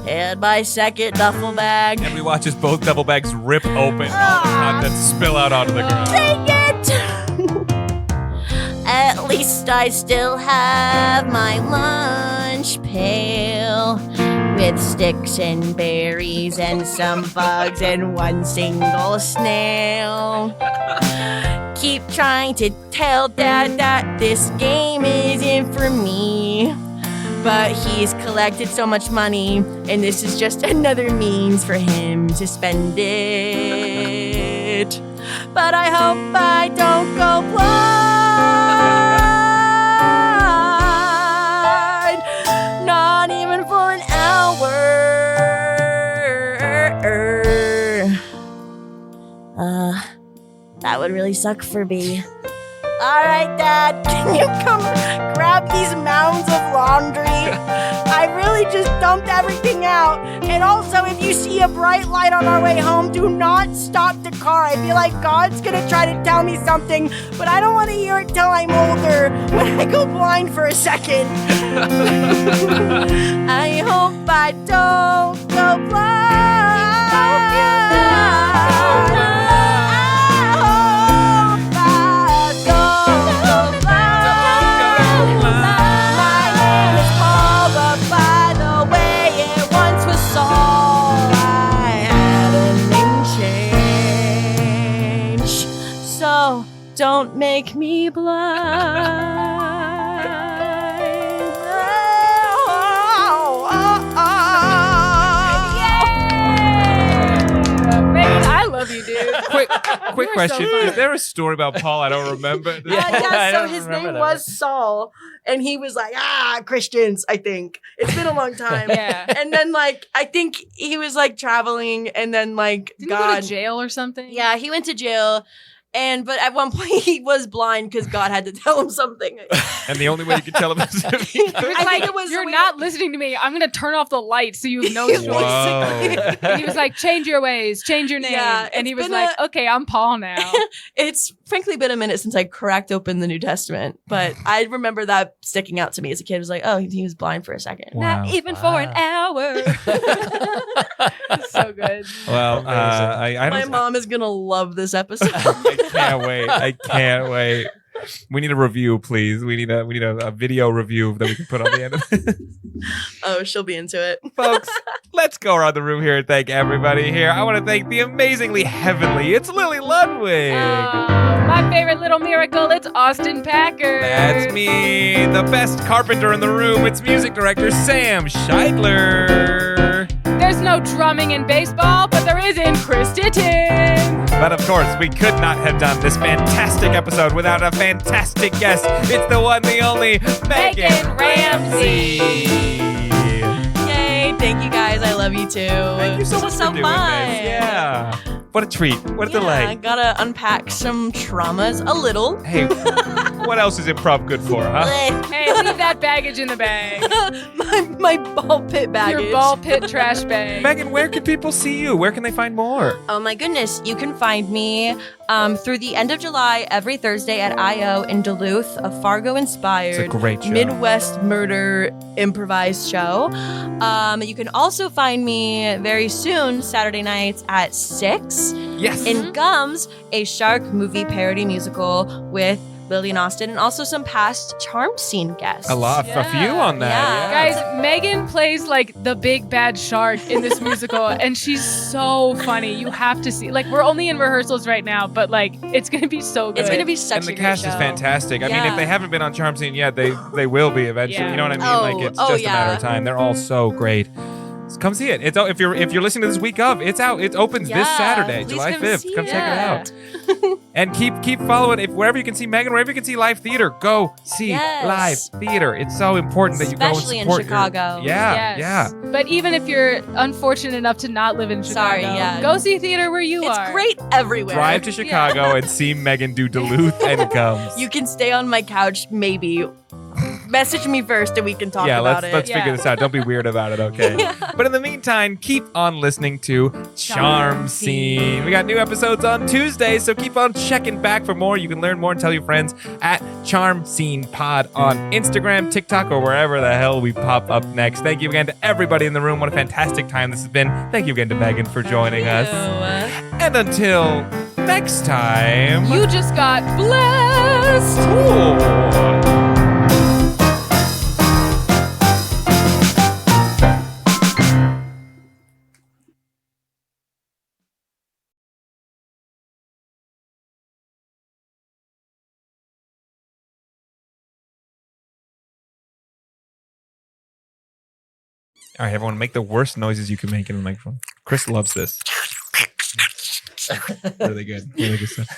and my second duffel bag. And we watch as both duffel bags rip open and all the contents spill out onto the ground. Dang it! At least I still have my lunch pail with sticks and berries and some bugs and one single snail. Keep trying to tell Dad that this game isn't for me, but he's collected so much money, and this is just another means for him to spend it. But I hope I don't go blind, not even for an hour. That would really suck for me. All right, Dad, can you come grab these mounds of laundry? I really just dumped everything out. And also, if you see a bright light on our way home, do not stop the car. I feel like God's gonna try to tell me something, but I don't want to hear it till I'm older, when I go blind for a second. I hope I don't go blind. Don't make me blind. Megan, I love you, dude. Quick You are question. so fun. Is there a story about Paul I don't remember? Yeah. I So don't his remember name that. was Saul, and he was like, Christians, I think. It's been a long time. Yeah. And then, like, I think he was, like, traveling, and then, like, Didn't he go to jail or something? Yeah, he went to jail. But at one point he was blind because God had to tell him something. And the only way you could tell him is if he He was like, you're not listening to me. I'm going to turn off the light so you have no choice. Whoa. And he was like, change your ways, change your name. Yeah, and he it's was been like, okay, I'm Paul now. It's frankly been a minute since I cracked open the New Testament, but I remember that sticking out to me as a kid. It was like, oh, he was blind for a second. Wow. Not even for an hour. So good. Well, I My don't. mom is going to love this episode. I can't wait. I can't wait. We need a review, please. We need a video review that we can put on the end of it. Oh, she'll be into it. Folks, let's go around the room here and thank everybody here. I want to thank the amazingly heavenly. It's Lily Ludwig. My favorite little miracle, it's Austin Packer. That's me, the best carpenter in the room. It's music director Sam Scheidler. There's no drumming in baseball, but there is in Chris Ditton. But of course, we could not have done this fantastic episode without a fantastic guest. It's the one, the only, Megan Ramsey. Yay. Thank you guys. I love you too. Thank you so This much was for so doing fun. this. Yeah. What a treat. What a I delight. gotta unpack some traumas a little. Hey, what else is improv good for, huh? Hey, leave that baggage in the bag. my ball pit baggage. Your ball pit trash bag. Megan, where can people see you? Where can they find more? Oh my goodness. You can find me through the end of July every Thursday at I.O. in Duluth, a Fargo-inspired It's a great show. Midwest murder improvised show. You can also find me very soon, Saturday nights at 6 Yes. in Gums, a shark movie parody musical with Lillian Austin and also some past Charm Scene guests. a few on that. Yeah. Yeah. Guys, Megan plays like the big bad shark in this musical, and she's so funny. You have to see. Like, we're only in rehearsals right now, but like, it's gonna be so good. It's going to be such And the a great cast show. is fantastic. I mean, Yeah. if they haven't been on Charm Scene yet, they will be eventually. Yeah. You know what I mean? Oh, Like it's oh, just a matter of yeah. time. They're all so great. So come see it. It's out if you're listening to this week of. It's out. It opens this Yeah, Saturday, please July come 5th. see Come it. check it out. And keep following. If wherever you can see Megan, wherever you can see live theater, go see Yes. live theater. It's so important that you Especially go in and support your- Chicago. Yeah, Yes. yeah. But even if you're unfortunate enough to not live in Chicago, Sorry, yeah. go see theater where you It's are. great everywhere. Drive to Chicago and see Megan do Duluth and Gums. You can stay on my couch, maybe. Message me first and we can talk Yeah, about let's it. figure Yeah. this out. Don't be weird about it, okay? But in the meantime, keep on listening to Charm Scene. We got new episodes on Tuesdays, so keep on checking back for more. You can learn more and tell your friends at Charm Scene Pod on Instagram, TikTok, or wherever the hell we pop up next. Thank you again to everybody in the room. What a fantastic time this has been. Thank you again to Megan for joining us. And until next time. You just got blessed. Cool. All right, everyone, make the worst noises you can make in the microphone. Chris loves this. Really good. Really good stuff.